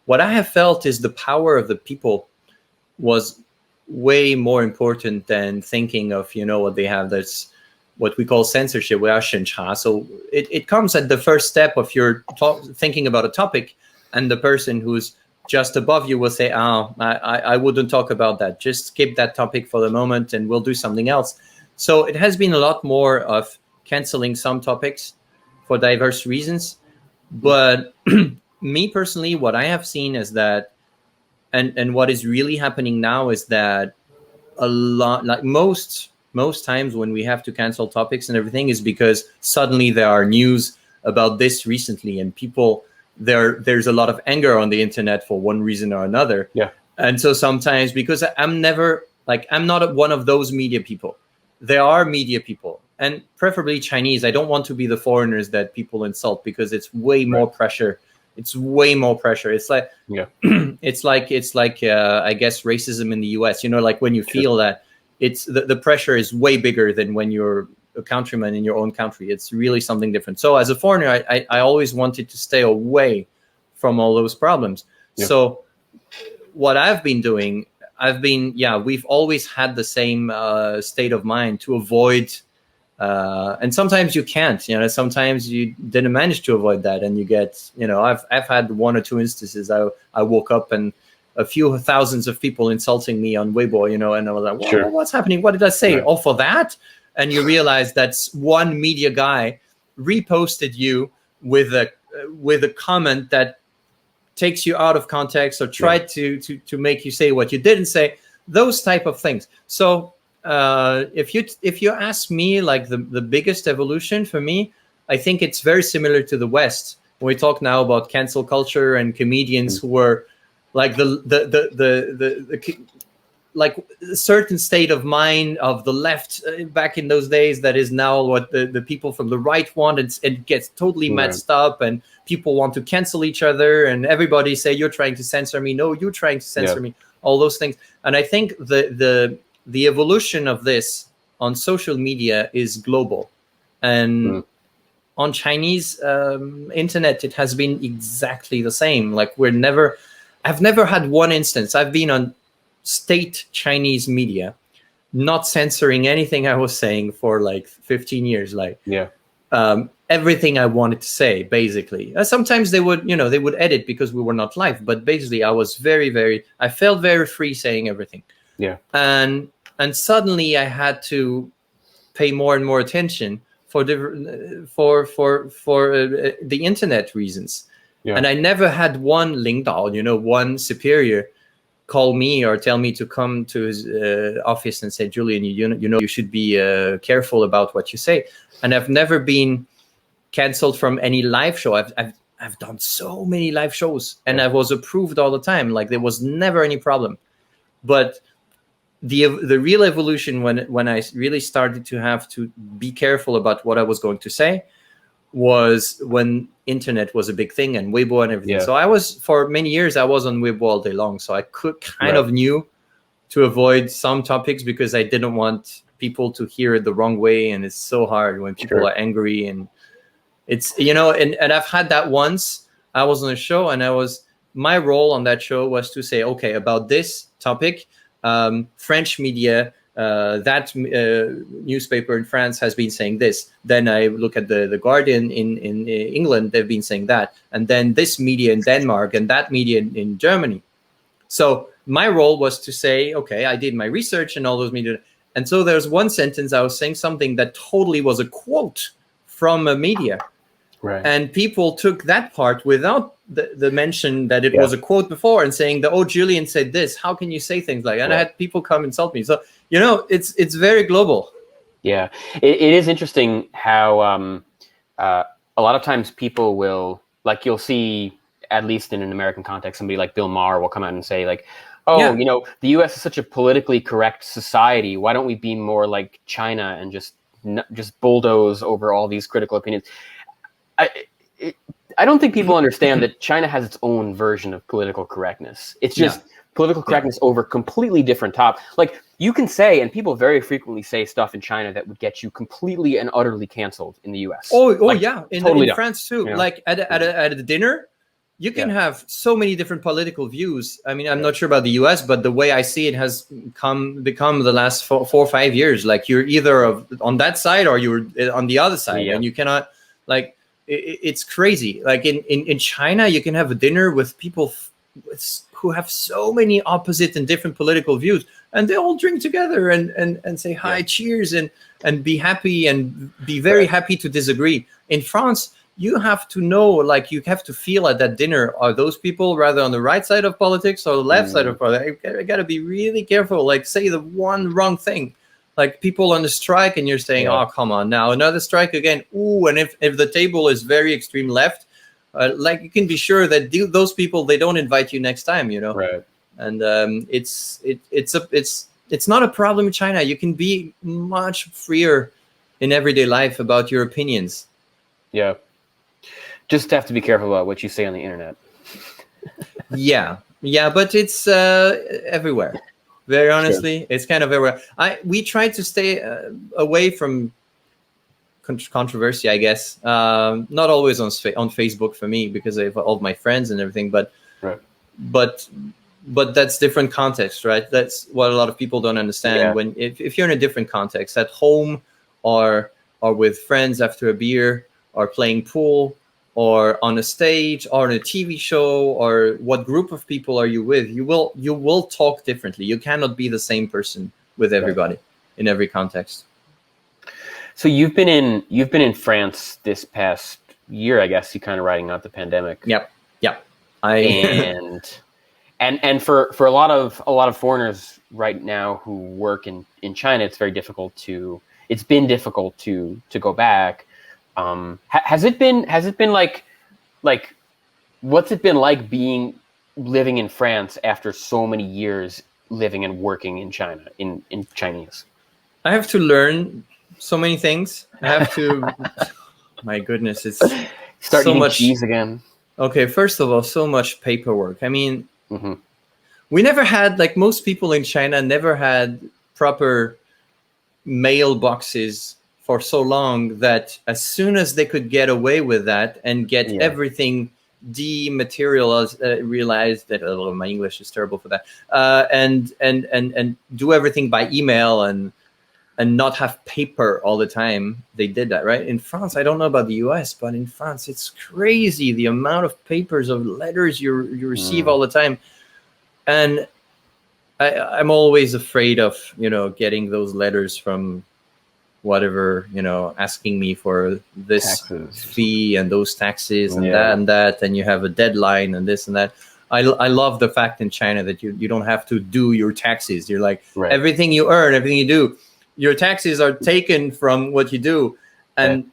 what I have felt is the power of the people was way more important than thinking of, what they have. That's what we call censorship. We are 审查. So it comes at the first step of your thinking about a topic, and the person who's just above you will say, I wouldn't talk about that. Just skip that topic for the moment and we'll do something else. So it has been a lot more of canceling some topics for diverse reasons. But me personally, what I have seen is that, and what is really happening now is that a lot, like most times when we have to cancel topics and everything, is because suddenly there are news about this recently, and people, there's a lot of anger on the internet for one reason or another. Yeah. And so sometimes, because I'm not one of those media people. There are media people, and preferably Chinese. I don't want to be the foreigners that people insult, because it's way more pressure. It's way more pressure. It's like, it's like I guess racism in the US, like when you feel that it's the pressure is way bigger than when you're a countryman in your own country. It's really something different. So as a foreigner, I always wanted to stay away from all those problems. Yeah. So what I've been doing, we've always had the same state of mind to avoid, and sometimes you can't, sometimes you didn't manage to avoid that, and you get, I've had one or two instances. I woke up and a few thousands of people insulting me on Weibo, and I was like, what's happening? What did I say? Oh, for that? And you realize that's one media guy reposted you with a comment that takes you out of context, or tried to make you say what you didn't say, those type of things. So if you ask me, like the biggest evolution for me, I think it's very similar to the West. When we talk now about cancel culture and comedians who were like like a certain state of mind of the left back in those days, that is now what the people from the right want, and it gets totally messed up, and people want to cancel each other, and everybody say, you're trying to censor me. No, you're trying to censor me. All those things. And I think the evolution of this on social media is global. And on Chinese internet, it has been exactly the same. Like I've never had one instance. I've been on state Chinese media, not censoring anything I was saying for like 15 years. Like, everything I wanted to say, basically. Sometimes they would edit because we were not live, but basically I was I felt very free saying everything. Yeah. And suddenly I had to pay more and more attention for the the internet reasons. Yeah. And I never had one 领导, one superior call me or tell me to come to his office and say, Julian, you should be careful about what you say. And I've never been canceled from any live show. I've done so many live shows, and I was approved all the time. Like, there was never any problem. But the real evolution when I really started to have to be careful about what I was going to say was when internet was a big thing and Weibo and everything. Yeah. So I was, for many years, I was on Weibo all day long. So I could kind of knew to avoid some topics because I didn't want people to hear it the wrong way. And it's so hard when people are angry, and it's, and I've had that once. I was on a show, and my role on that show was to say, okay, about this topic, French media, that newspaper in France has been saying this. Then I look at the Guardian in England, they've been saying that. And then this media in Denmark and that media in Germany. So my role was to say, okay, I did my research and all those media. And so there's one sentence I was saying something that totally was a quote from a media. Right. And people took that part without the mention that it was a quote before, and saying that, oh, Julien said this. How can you say things like that? And I had people come insult me. So, it's very global. Yeah. It is interesting how a lot of times people will, like, you'll see, at least in an American context, somebody like Bill Maher will come out and say, like, oh, the U.S. is such a politically correct society. Why don't we be more like China and just bulldoze over all these critical opinions? I don't think people understand that China has its own version of political correctness. It's just political correctness over completely different Like, you can say, and people very frequently say stuff in China that would get you completely and utterly canceled in the U.S. In France too. Like at a dinner, you can have so many different political views. I mean, I'm not sure about the U.S., but the way I see it has become the last 4 or 5 years. Like, you're either on that side or you're on the other side, and you cannot, like. It's crazy. Like in China, you can have a dinner with people who have so many opposite and different political views, and they all drink together and say hi, cheers, and be happy and be very happy to disagree. In France, you have to know, like, you have to feel at that dinner, are those people rather on the right side of politics or the left side of politics? I got to be really careful. Like, say the one wrong thing. Like, people on the strike, and you're saying, oh, come on, now another strike again. Ooh, and if the table is very extreme left, like, you can be sure that those people, they don't invite you next time, Right. And it's not a problem in China. You can be much freer in everyday life about your opinions. Yeah. Just have to be careful about what you say on the internet. Yeah, but it's everywhere. Very honestly, it's kind of everywhere. We try to stay away from controversy, I guess. Not always on Facebook for me, because I have all of my friends and everything. But that's different context, right? That's what a lot of people don't understand. Yeah. When if you're in a different context, at home or with friends after a beer, or playing pool, or on a stage, or on a TV show, or what group of people are you with, you will talk differently. You cannot be the same person with everybody in every context. So you've been in France this past year, I guess. You kind of riding out the pandemic. Yep. And for a lot of foreigners right now who work in China, it's been difficult to go back. Has it been like what's it been like living in France after so many years living and working in China in Chinese? I have to learn so many things. I have to my goodness, it's start so eating much cheese again. Okay, first of all, so much paperwork. I mean, we never had, like most people in China, never had proper mailboxes for so long that as soon as they could get away with that and get everything dematerialized, realized that my English is terrible for that, and do everything by email and not have paper all the time. They did that, right? In France, I don't know about the US, but in France, it's crazy the amount of papers, of letters you receive all the time. And I'm always afraid of, getting those letters from whatever, asking me for this Taxes. fee and those taxes and that, and you have a deadline and this and that. I love the fact in China that you don't have to do your taxes. You're like, everything you earn, everything you do, your taxes are taken from what you do, and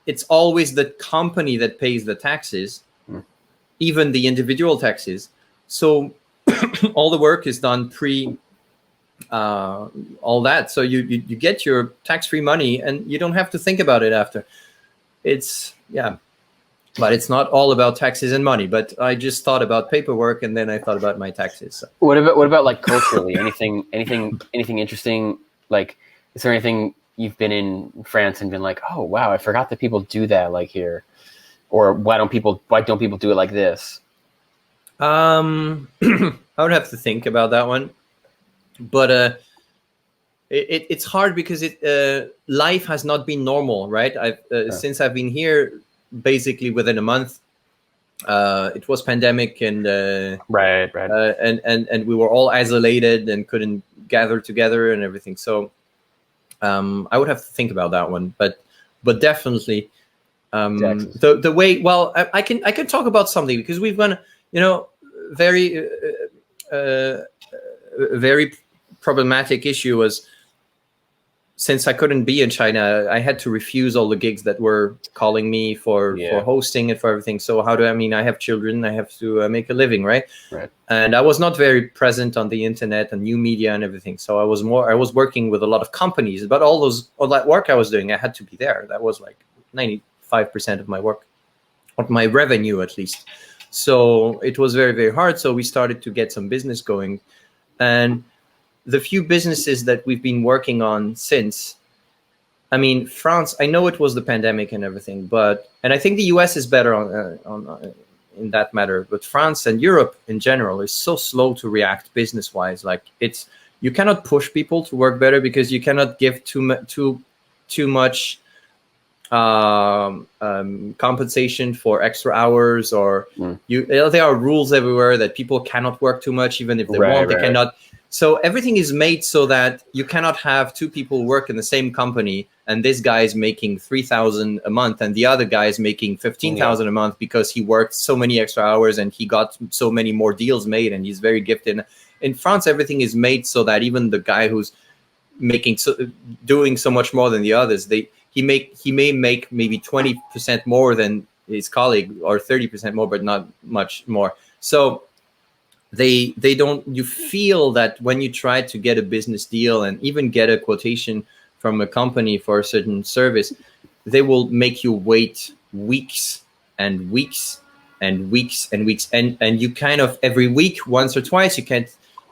it's always the company that pays the taxes, even the individual taxes. So all the work is done pre all that. So you get your tax-free money and you don't have to think about it after. But it's not all about taxes and money. But I just thought about paperwork, and then I thought about my taxes. So. What about like culturally? anything interesting? Like, is there anything you've been in France and been like, oh wow, I forgot that people do that like here, or why don't people do it like this? I would have to think about that one, but it's hard because life has not been normal, right? Since I've been here. Basically within a month, it was pandemic, and right. And we were all isolated and couldn't gather together and everything. So I would have to think about that one, but definitely the way. Well, I can talk about something because we've gone, very very problematic issue was. Since I couldn't be in China, I had to refuse all the gigs that were calling me for hosting and for everything. So I have children, I have to make a living, right? And I was not very present on the internet and new media and everything. So I was working with a lot of companies, but all that work I was doing, I had to be there. That was like 95% of my work, of my revenue at least. So it was very, very hard. So we started to get some business going, and the few businesses that we've been working on since, France, I know it was the pandemic and everything, and I think the US is better on in that matter, but France and Europe in general is so slow to react business-wise. Like you cannot push people to work better because you cannot give too much compensation for extra hours, or there are rules everywhere that people cannot work too much, even if they want, they cannot. So everything is made so that you cannot have two people work in the same company and this guy is making 3,000 a month and the other guy is making 15,000 a month because he worked so many extra hours and he got so many more deals made and he's very gifted. In France, everything is made so that even the guy who's doing so much more than the others, he may make maybe 20% more than his colleague or 30% more, but not much more. So they don't, you feel that when you try to get a business deal and even get a quotation from a company for a certain service, they will make you wait weeks and weeks and weeks and weeks. And you kind of every week, once or twice,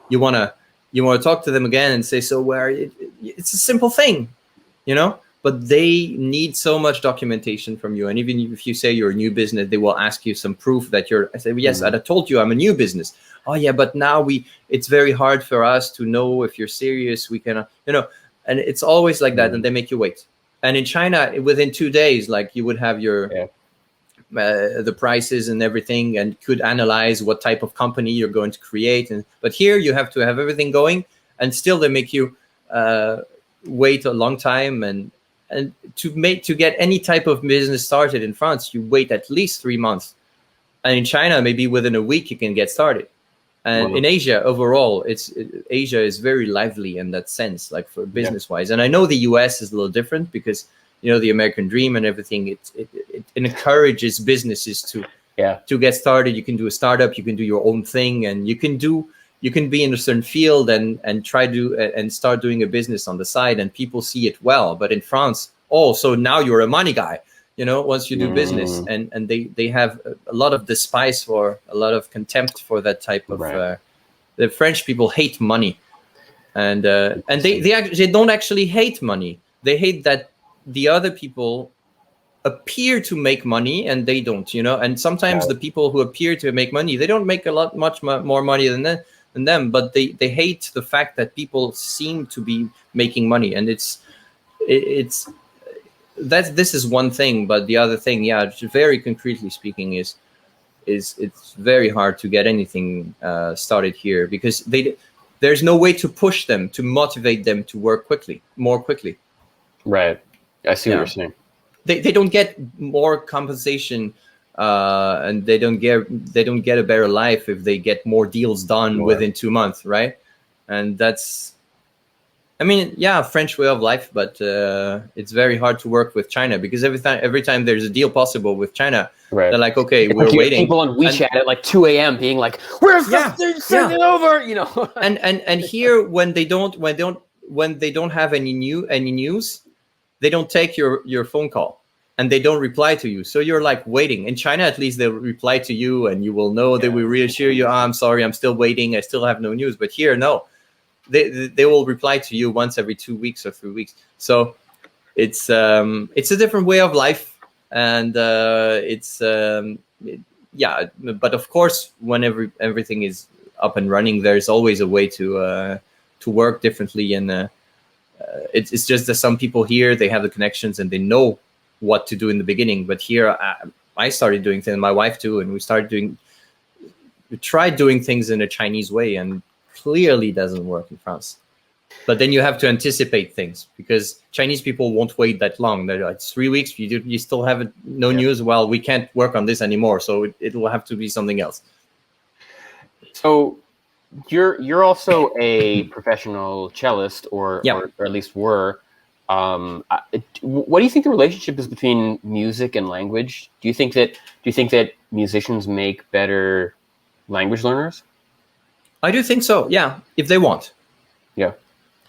you want to talk to them again and say, so where are you? It's a simple thing, but they need so much documentation from you. And even if you say you're a new business, they will ask you some proof that I say, yes, I told you I'm a new business. Oh yeah, but now it's very hard for us to know if you're serious. We cannot, and it's always like that. And they make you wait. And in China, within 2 days, like you would have your, the prices and everything, and could analyze what type of company you're going to create. But here you have to have everything going, and still they make you wait a long time. And to get any type of business started in France, you wait at least 3 months. And in China, maybe within a week you can get started. And in Asia overall, Asia is very lively in that sense, like for business wise. And I know the US is a little different because the American dream and everything. It encourages businesses to get started. You can do a startup, you can do your own thing, and you can be in a certain field and try to and start doing a business on the side, and people see it well. But in France, so now you're a money guy. Once you do business, and they have a lot of despise for, a lot of contempt for that type of. The French people hate money, and they don't actually hate money. They hate that the other people appear to make money and they don't. And sometimes the people who appear to make money, they don't make much more money than them, but they hate the fact that people seem to be making money, and it's. This is one thing, but the other thing, very concretely speaking, is it's very hard to get anything started here because there's no way to push them, to motivate them to work more quickly. Right. I see what Yeah. you're saying. They don't get more compensation, and they don't get a better life if they get more deals done Sure. within 2 months, right? And that's, I mean, yeah, French way of life, but it's very hard to work with China, because every time there's a deal possible with China, Right. they're like, okay, It's we're like you have waiting. people on WeChat at like 2 a.m. being like, "Where's Yeah, the thing? Send it over?" You know. and here, when they don't have any news, they don't take your phone call, and they don't reply to you. So you're like waiting. In China, at least, they'll reply to you, and you will know. They will reassure you, I'm sorry, I'm still waiting, I still have no news. But here, no, they will reply to you once every 2 weeks or 3 weeks. So it's a different way of life, and yeah. But of course, whenever everything is up and running, there's always a way to work differently, and it's just that some people here, they have the connections and they know what to do in the beginning. But here, I started doing things, my wife too, and we tried doing things in a Chinese way, and clearly doesn't work in France. But then you have to anticipate things, because Chinese people won't wait that long. They're like, 3 weeks, you still have no news. Well, we can't work on this anymore, so it will have to be something else. So you're also a professional cellist, or at least were. What do you think the relationship is between music and language? Do you think that musicians make better language learners? I do think so. Yeah, if they want. Yeah.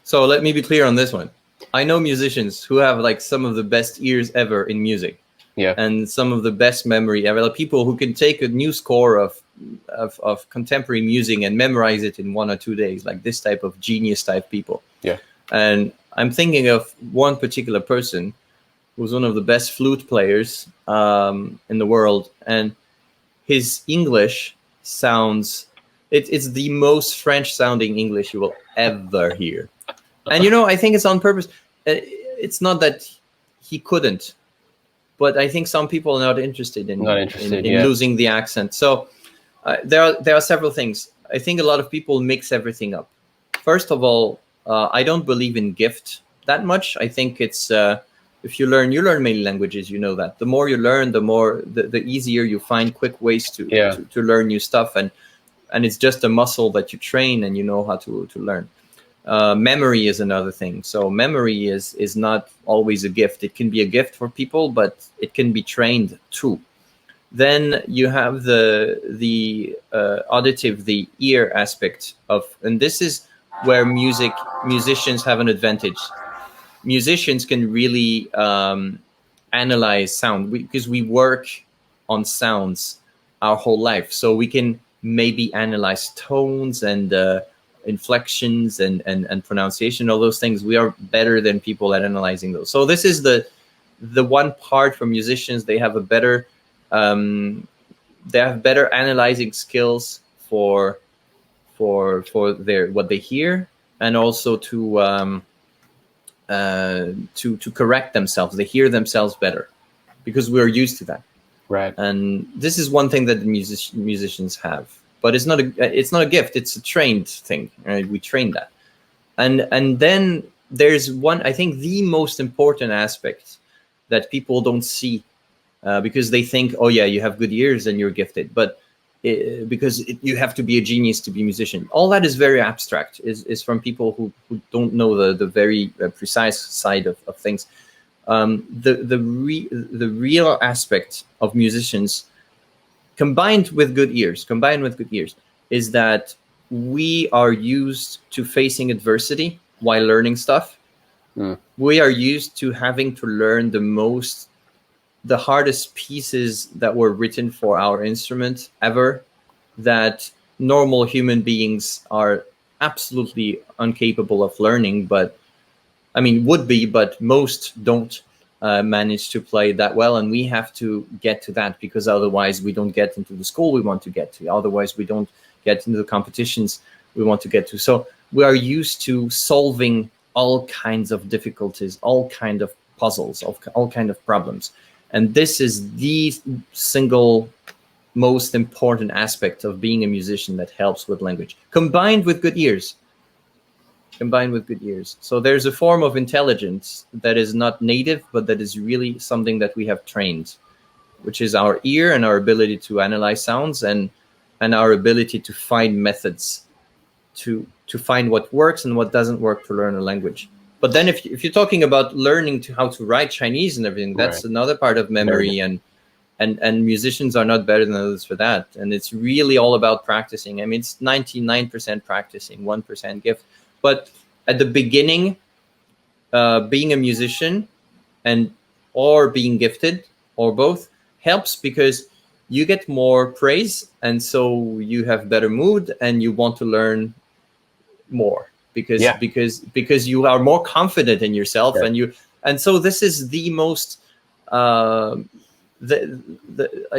So let me be clear on this one. I know musicians who have like some of the best ears ever in music. Yeah. And some of the best memory ever. Like people who can take a new score of contemporary music and memorize it in 1 or 2 days, like this type of genius type people. Yeah. And I'm thinking of one particular person who's one of the best flute players in the world, and his English sounds, it's the most French sounding English you will ever hear. And I think it's on purpose. It's not that he couldn't, but I think some people are not interested in losing the accent. So there are several things. I think a lot of people mix everything up. First of all, I don't believe in gift that much. I think it's if you learn many languages, you know that the more you learn, the easier you find quick ways to learn new stuff, and it's just a muscle that you train, and you know how to learn. Memory is another thing. So memory is not always a gift. It can be a gift for people, but it can be trained too. Then you have the auditive, the ear aspect of, and this is where musicians have an advantage. Musicians can really analyze sound, because we work on sounds our whole life. So we can maybe analyze tones and inflections and pronunciation, all those things. We are better than people at analyzing those. So this is the one part for musicians. They have better analyzing skills for their what they hear, and also to correct themselves. They hear themselves better because we're used to that. Right. And this is one thing that the musicians have. But it's not a gift. It's a trained thing. Right? We train that, and then there's one. I think the most important aspect that people don't see, because they think, oh yeah, you have good ears and you're gifted, but you have to be a genius to be a musician. All that is very abstract. Is from people who don't know the very precise side of things. The real aspect of musicians, combined with good ears, is that we are used to facing adversity while learning stuff. We are used to having to learn the hardest pieces that were written for our instrument ever, that normal human beings are absolutely incapable of learning, but would be, but most don't manage to play that well. And we have to get to that, because otherwise we don't get into the school we want to get to. Otherwise we don't get into the competitions we want to get to. So we are used to solving all kinds of difficulties, all kinds of puzzles, all kinds of problems. And this is the single most important aspect of being a musician that helps with language, combined with good ears. combined with good ears. So there's a form of intelligence that is not native, but that is really something that we have trained, which is our ear and our ability to analyze sounds and our ability to find methods to find what works and what doesn't work to learn a language. But then if you're talking about learning how to write Chinese and everything, that's another part of memory, and musicians are not better than others for that. And it's really all about practicing. I mean, it's 99% practicing, 1% gift. But at the beginning, being a musician or being gifted or both helps, because you get more praise, and so you have better mood and you want to learn more because you are more confident in yourself, and so this is the most I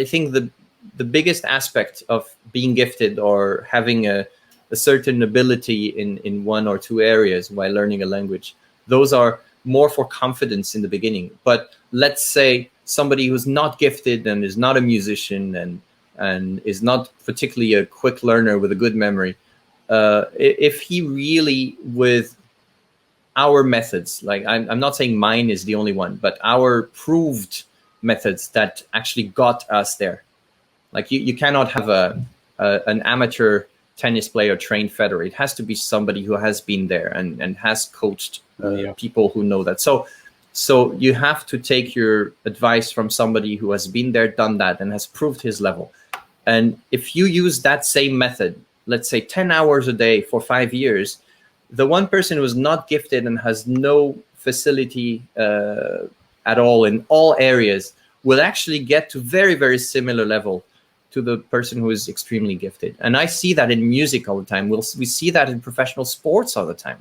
think the biggest aspect of being gifted or having a certain ability in one or two areas while learning a language. Those are more for confidence in the beginning. But let's say somebody who's not gifted and is not a musician and is not particularly a quick learner with a good memory, if he really, with our methods, like I'm not saying mine is the only one, but our proved methods that actually got us there. Like you cannot have an amateur tennis player trained Federer. It has to be somebody who has been there and has coached people who know that. So you have to take your advice from somebody who has been there, done that, and has proved his level. And if you use that same method, let's say 10 hours a day for 5 years, the one person who is not gifted and has no facility at all in all areas will actually get to very, very similar level to the person who is extremely gifted. And I see that in music all the time. We see that in professional sports all the time.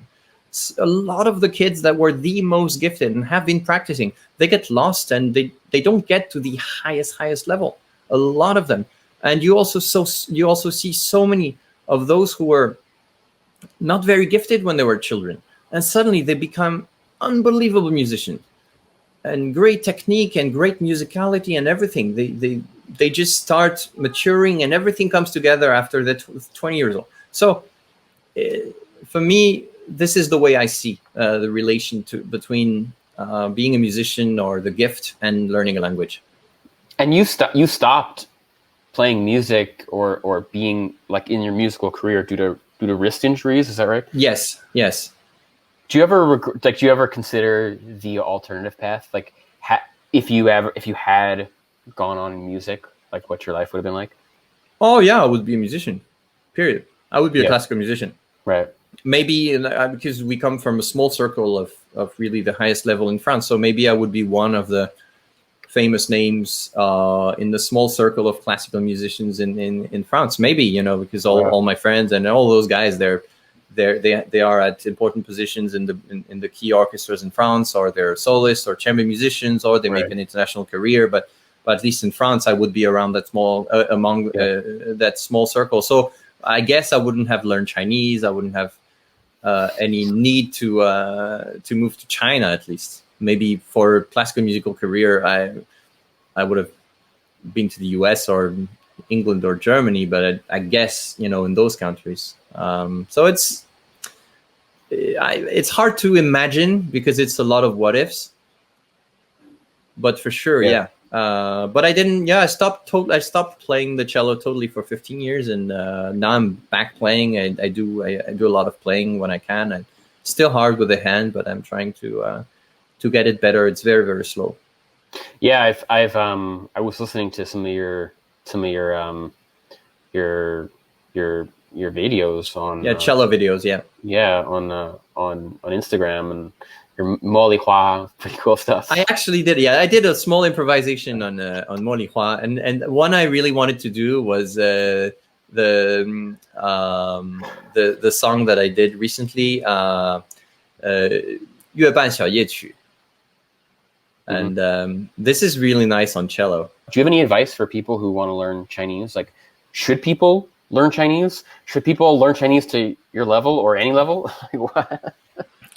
A lot of the kids that were the most gifted and have been practicing, they get lost and they don't get to the highest level. A lot of them. And you also see so many of those who were not very gifted when they were children, and suddenly they become unbelievable musicians and great technique and great musicality and everything. They just start maturing and everything comes together after they're 20 years old. So for me, this is the way I see the relation between being a musician or the gift and learning a language. And you stopped playing music or being like in your musical career due to wrist injuries, is that right? Yes. Do you ever consider the alternative path? Like if you had gone on in music, like what your life would have been like? Oh yeah, I would be a musician. Period. I would be a classical musician. Right. Maybe because we come from a small circle of really the highest level in France. So maybe I would be one of the famous names in the small circle of classical musicians in France. Maybe, because all my friends and all those guys, they are at important positions in the key orchestras in France, or they're soloists or chamber musicians, or they make an international career. But at least in France, I would be around that that small circle. So I guess I wouldn't have learned Chinese. I wouldn't have any need to move to China, at least. Maybe for a classical musical career, I would have been to the US or England or Germany, but I guess, in those countries. So it's hard to imagine because it's a lot of what ifs. But for sure, but I didn't. I stopped playing the cello totally for 15 years, and now I'm back playing. I do a lot of playing when I can. I'm still hard with the hand, but I'm trying to get it better. It's very, very slow. Yeah, I was listening to some of your videos on cello videos. On Instagram, and your Molly Hua, pretty cool stuff. I actually did. I did a small improvisation on Molly Hua, and one I really wanted to do was the song that I did recently, 月半小夜曲. And this is really nice on cello. Do you have any advice for people who want to learn Chinese? Like, should people learn Chinese? Should people learn Chinese to your level or any level?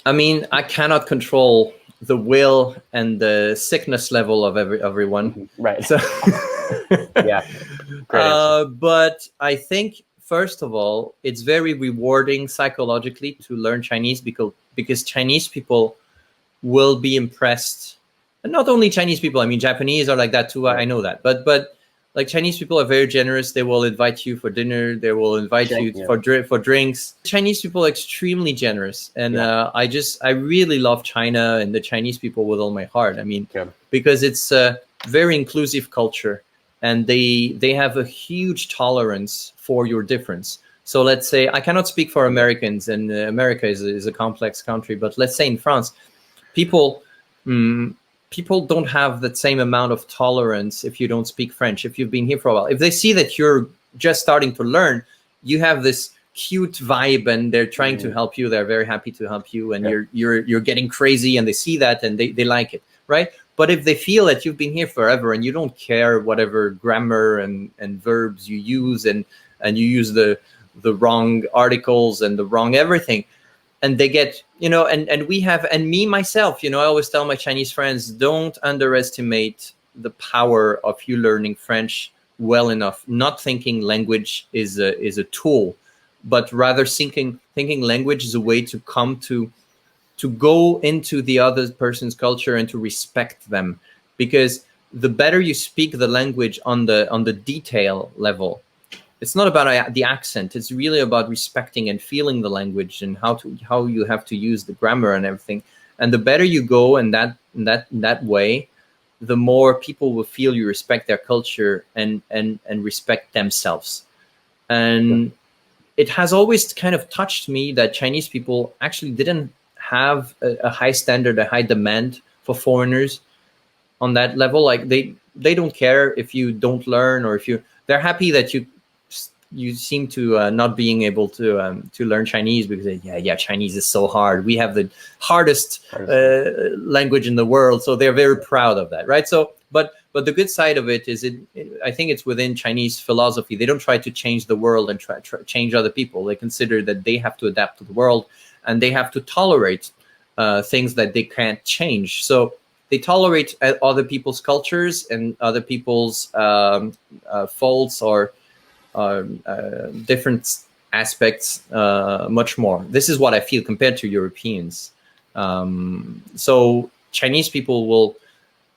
I mean, I cannot control the will and the sickness level of everyone. Right. So, yeah. Great answer. But I think first of all, it's very rewarding psychologically to learn Chinese because Chinese people will be impressed. And not only Chinese people, I mean, Japanese are like that too. I know that. But like Chinese people are very generous. They will invite you for dinner. They will invite you for drinks. Chinese people are extremely generous. And I really love China and the Chinese people with all my heart. I mean, because it's a very inclusive culture. And they have a huge tolerance for your difference. So let's say, I cannot speak for Americans, and America is a complex country, but let's say in France, people don't have the same amount of tolerance if you don't speak French, if you've been here for a while. If they see that you're just starting to learn, you have this cute vibe and they're trying to help you. They're very happy to help you, and you're getting crazy, and they see that and they like it, right? But if they feel that you've been here forever and you don't care whatever grammar and verbs you use, and you use the wrong articles and the wrong everything, and they get, and we have, and me myself, I always tell my Chinese friends, don't underestimate the power of you learning French well enough, not thinking language is a tool, but rather thinking language is a way to come to go into the other person's culture and to respect them. Because the better you speak the language on the detail level, it's not about the accent. It's really about respecting and feeling the language and how you have to use the grammar and everything. And the better you go in that way, the more people will feel you respect their culture and respect themselves. And it has always kind of touched me that Chinese people actually didn't have a high standard, a high demand for foreigners on that level. Like they don't care if you don't learn, or they're happy that you seem to not being able to learn Chinese, because Chinese is so hard. We have the hardest language in the world, so they're very proud of that, right? So, but the good side of it is, I think it's within Chinese philosophy. They don't try to change the world and try change other people. They consider that they have to adapt to the world, and they have to tolerate things that they can't change. So they tolerate other people's cultures and other people's faults or different aspects much more. This is what I feel compared to Europeans. So Chinese people will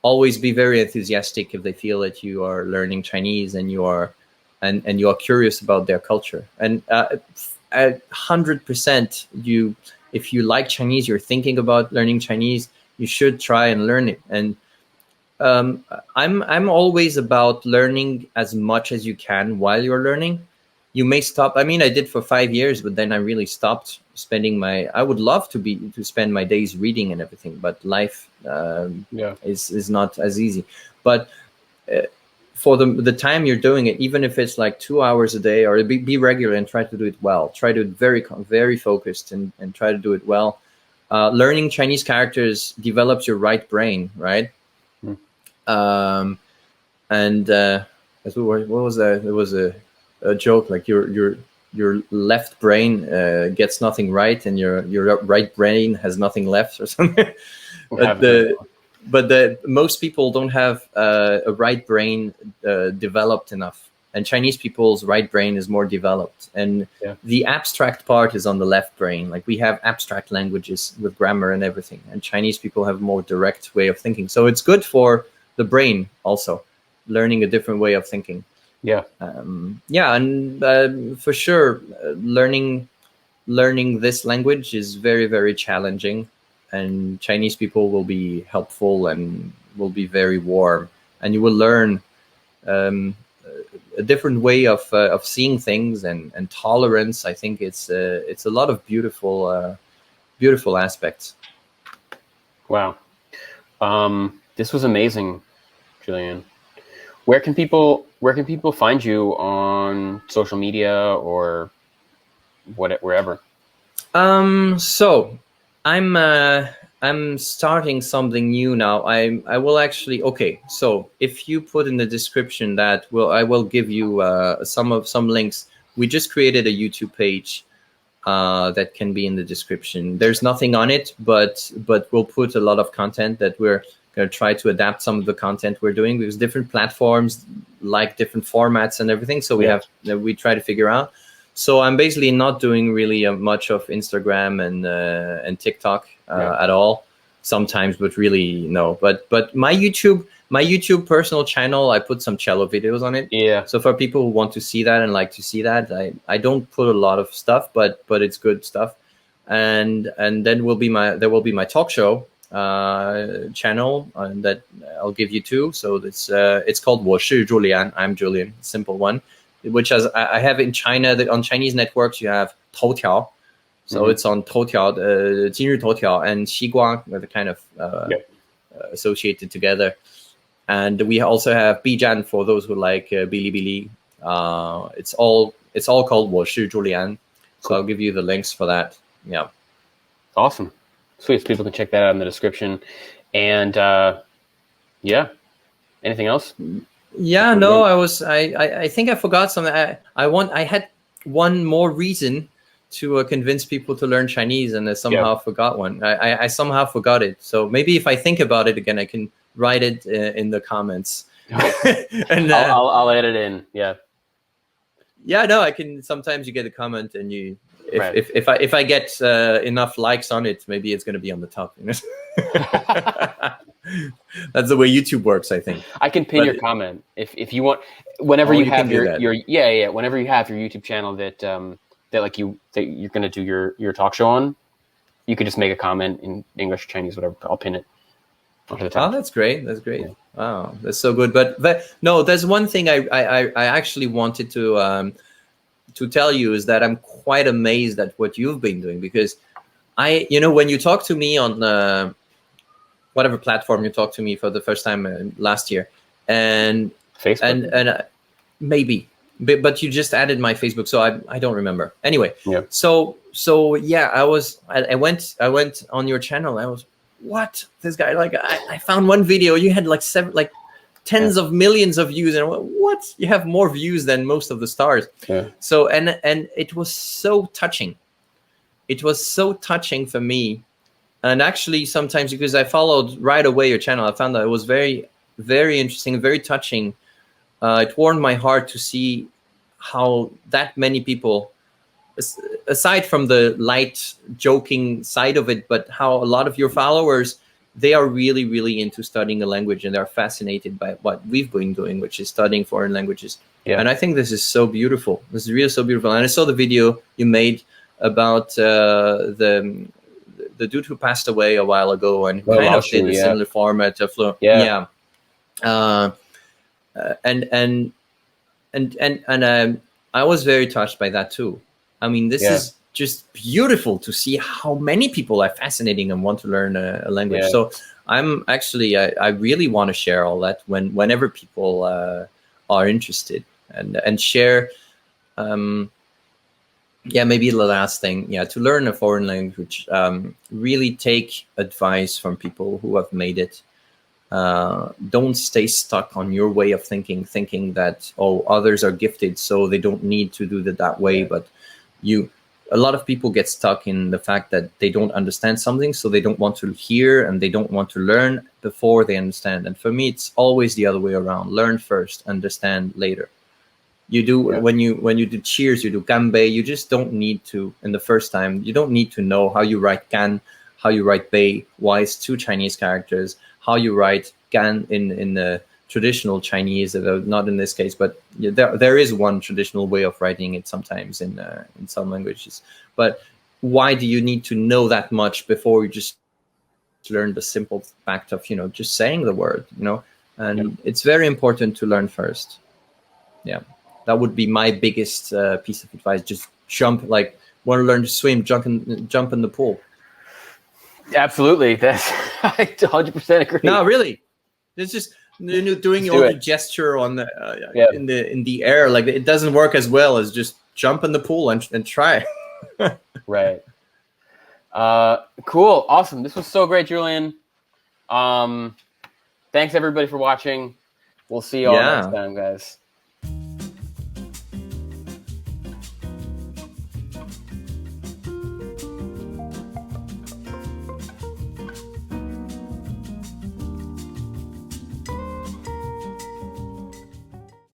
always be very enthusiastic if they feel that you are learning Chinese and you are curious about their culture. And 100%, if you like Chinese, you're thinking about learning Chinese, you should try and learn it. And I'm always about learning as much as you can while you're learning. You may stop. I mean, I did for 5 years, but then I really stopped spending I would love to spend my days reading and everything, but life is not as easy. But for the time you're doing it, even if it's like 2 hours a day, or be regular and try to do it well. Try to be very focused and try to do it well. Learning Chinese characters develops your right brain, right? And what was that? There was a joke, like your left brain gets nothing right, and your right brain has nothing left, or something. But most people don't have a right brain developed enough, and Chinese people's right brain is more developed, and the abstract part is on the left brain. Like we have abstract languages with grammar and everything, and Chinese people have a more direct way of thinking. So it's good for the brain also, learning a different way of thinking. For sure, learning this language is very, very challenging, and Chinese people will be helpful and will be very warm, and you will learn a different way of seeing things and tolerance. I think it's a lot of beautiful aspects. Wow. This was amazing, Julien. Where can people find you on social media or wherever? So I'm starting something new now. I will actually, okay. So if you put in the description that I will give you some links. We just created a YouTube page that can be in the description. There's nothing on it, but we'll put a lot of content that we're going to try to adapt some of the content we're doing, because different platforms like different formats and everything. So we try to figure out. So I'm basically not doing really much of Instagram and TikTok at all. Sometimes, but really no. But my YouTube personal channel, I put some cello videos on it. Yeah. So for people who want to see that and like to see that, I don't put a lot of stuff, but it's good stuff. And then there will be my talk show channel that I'll give you two. So it's called 我是 Julien. I'm Julien. Simple one. Which I have in China, on Chinese networks, you have 头条. So it's on 头条, 今日头条 and 西瓜, they're kind of associated together. And we also have Bijan for those who like Bilibili. It's all called 我是 Julien. So I'll give you the links for that. Yeah. Awesome. Sweet. People can check that out in the description. And yeah. Anything else? Yeah, no, I think I forgot something. I had one more reason to convince people to learn Chinese, and I somehow forgot one. I somehow forgot it. So maybe if I think about it again, I can write it in the comments. And I'll add it in. Yeah. Yeah, no, I can. Sometimes you get a comment, and if I get enough likes on it, maybe it's going to be on the top. You know? That's the way YouTube works, I think. I can pin your comment if you want. Whenever you have your whenever you have your YouTube channel that you're going to do your talk show on, you could just make a comment in English, Chinese, whatever. I'll pin it onto the top. Oh, that's great. That's great. Yeah. Wow, that's so good. But no, there's one thing I actually wanted to tell you is that I'm quite amazed at what you've been doing, because when you talk to me on whatever platform you talked to me for the first time last year, and Facebook, and maybe, but you just added my Facebook, so I don't remember. Anyway, yeah. So yeah, I went on your channel. I was, what, this guy, like I found one video you had like tens of millions of views, and I went, what, you have more views than most of the stars. Yeah. So and it was so touching. It was so touching for me. And actually, sometimes, because I followed right away your channel, I found that it was very, very interesting, very touching. It warmed my heart to see how that many people, aside from the light joking side of it, but how a lot of your followers, they are really, really into studying a language, and they're fascinated by what we've been doing, which is studying foreign languages. Yeah. And I think this is so beautiful. This is really so beautiful. And I saw the video you made about the dude who passed away a while ago, and kind of did a similar format of and I was very touched by that too. I mean, this is just beautiful to see how many people are fascinating and want to learn a language. So I'm actually, I really want to share all that whenever people are interested, and share. Maybe the last thing, to learn a foreign language, really take advice from people who have made it. Don't stay stuck on your way of thinking that, others are gifted, so they don't need to do that way. But a lot of people get stuck in the fact that they don't understand something, so they don't want to hear and they don't want to learn before they understand. And for me, it's always the other way around. Learn first, understand later. You do when you do cheers, you do ganbei. You just don't need to, in the first time, you don't need to know how you write gan, how you write bei, why it's two Chinese characters, how you write gan in the traditional Chinese, not in this case, but there is one traditional way of writing it sometimes in some languages. But why do you need to know that much before you just learn the simple fact of just saying the word, And it's very important to learn first. Yeah. That would be my biggest piece of advice. Just jump, want to learn to swim, jump in the pool. Absolutely. That's, I 100% agree. No, really. It's just doing the gesture on the in the air. Like, it doesn't work as well as just jump in the pool and try. Right. Cool. Awesome. This was so great, Julien. Thanks everybody for watching. We'll see you all next time, guys.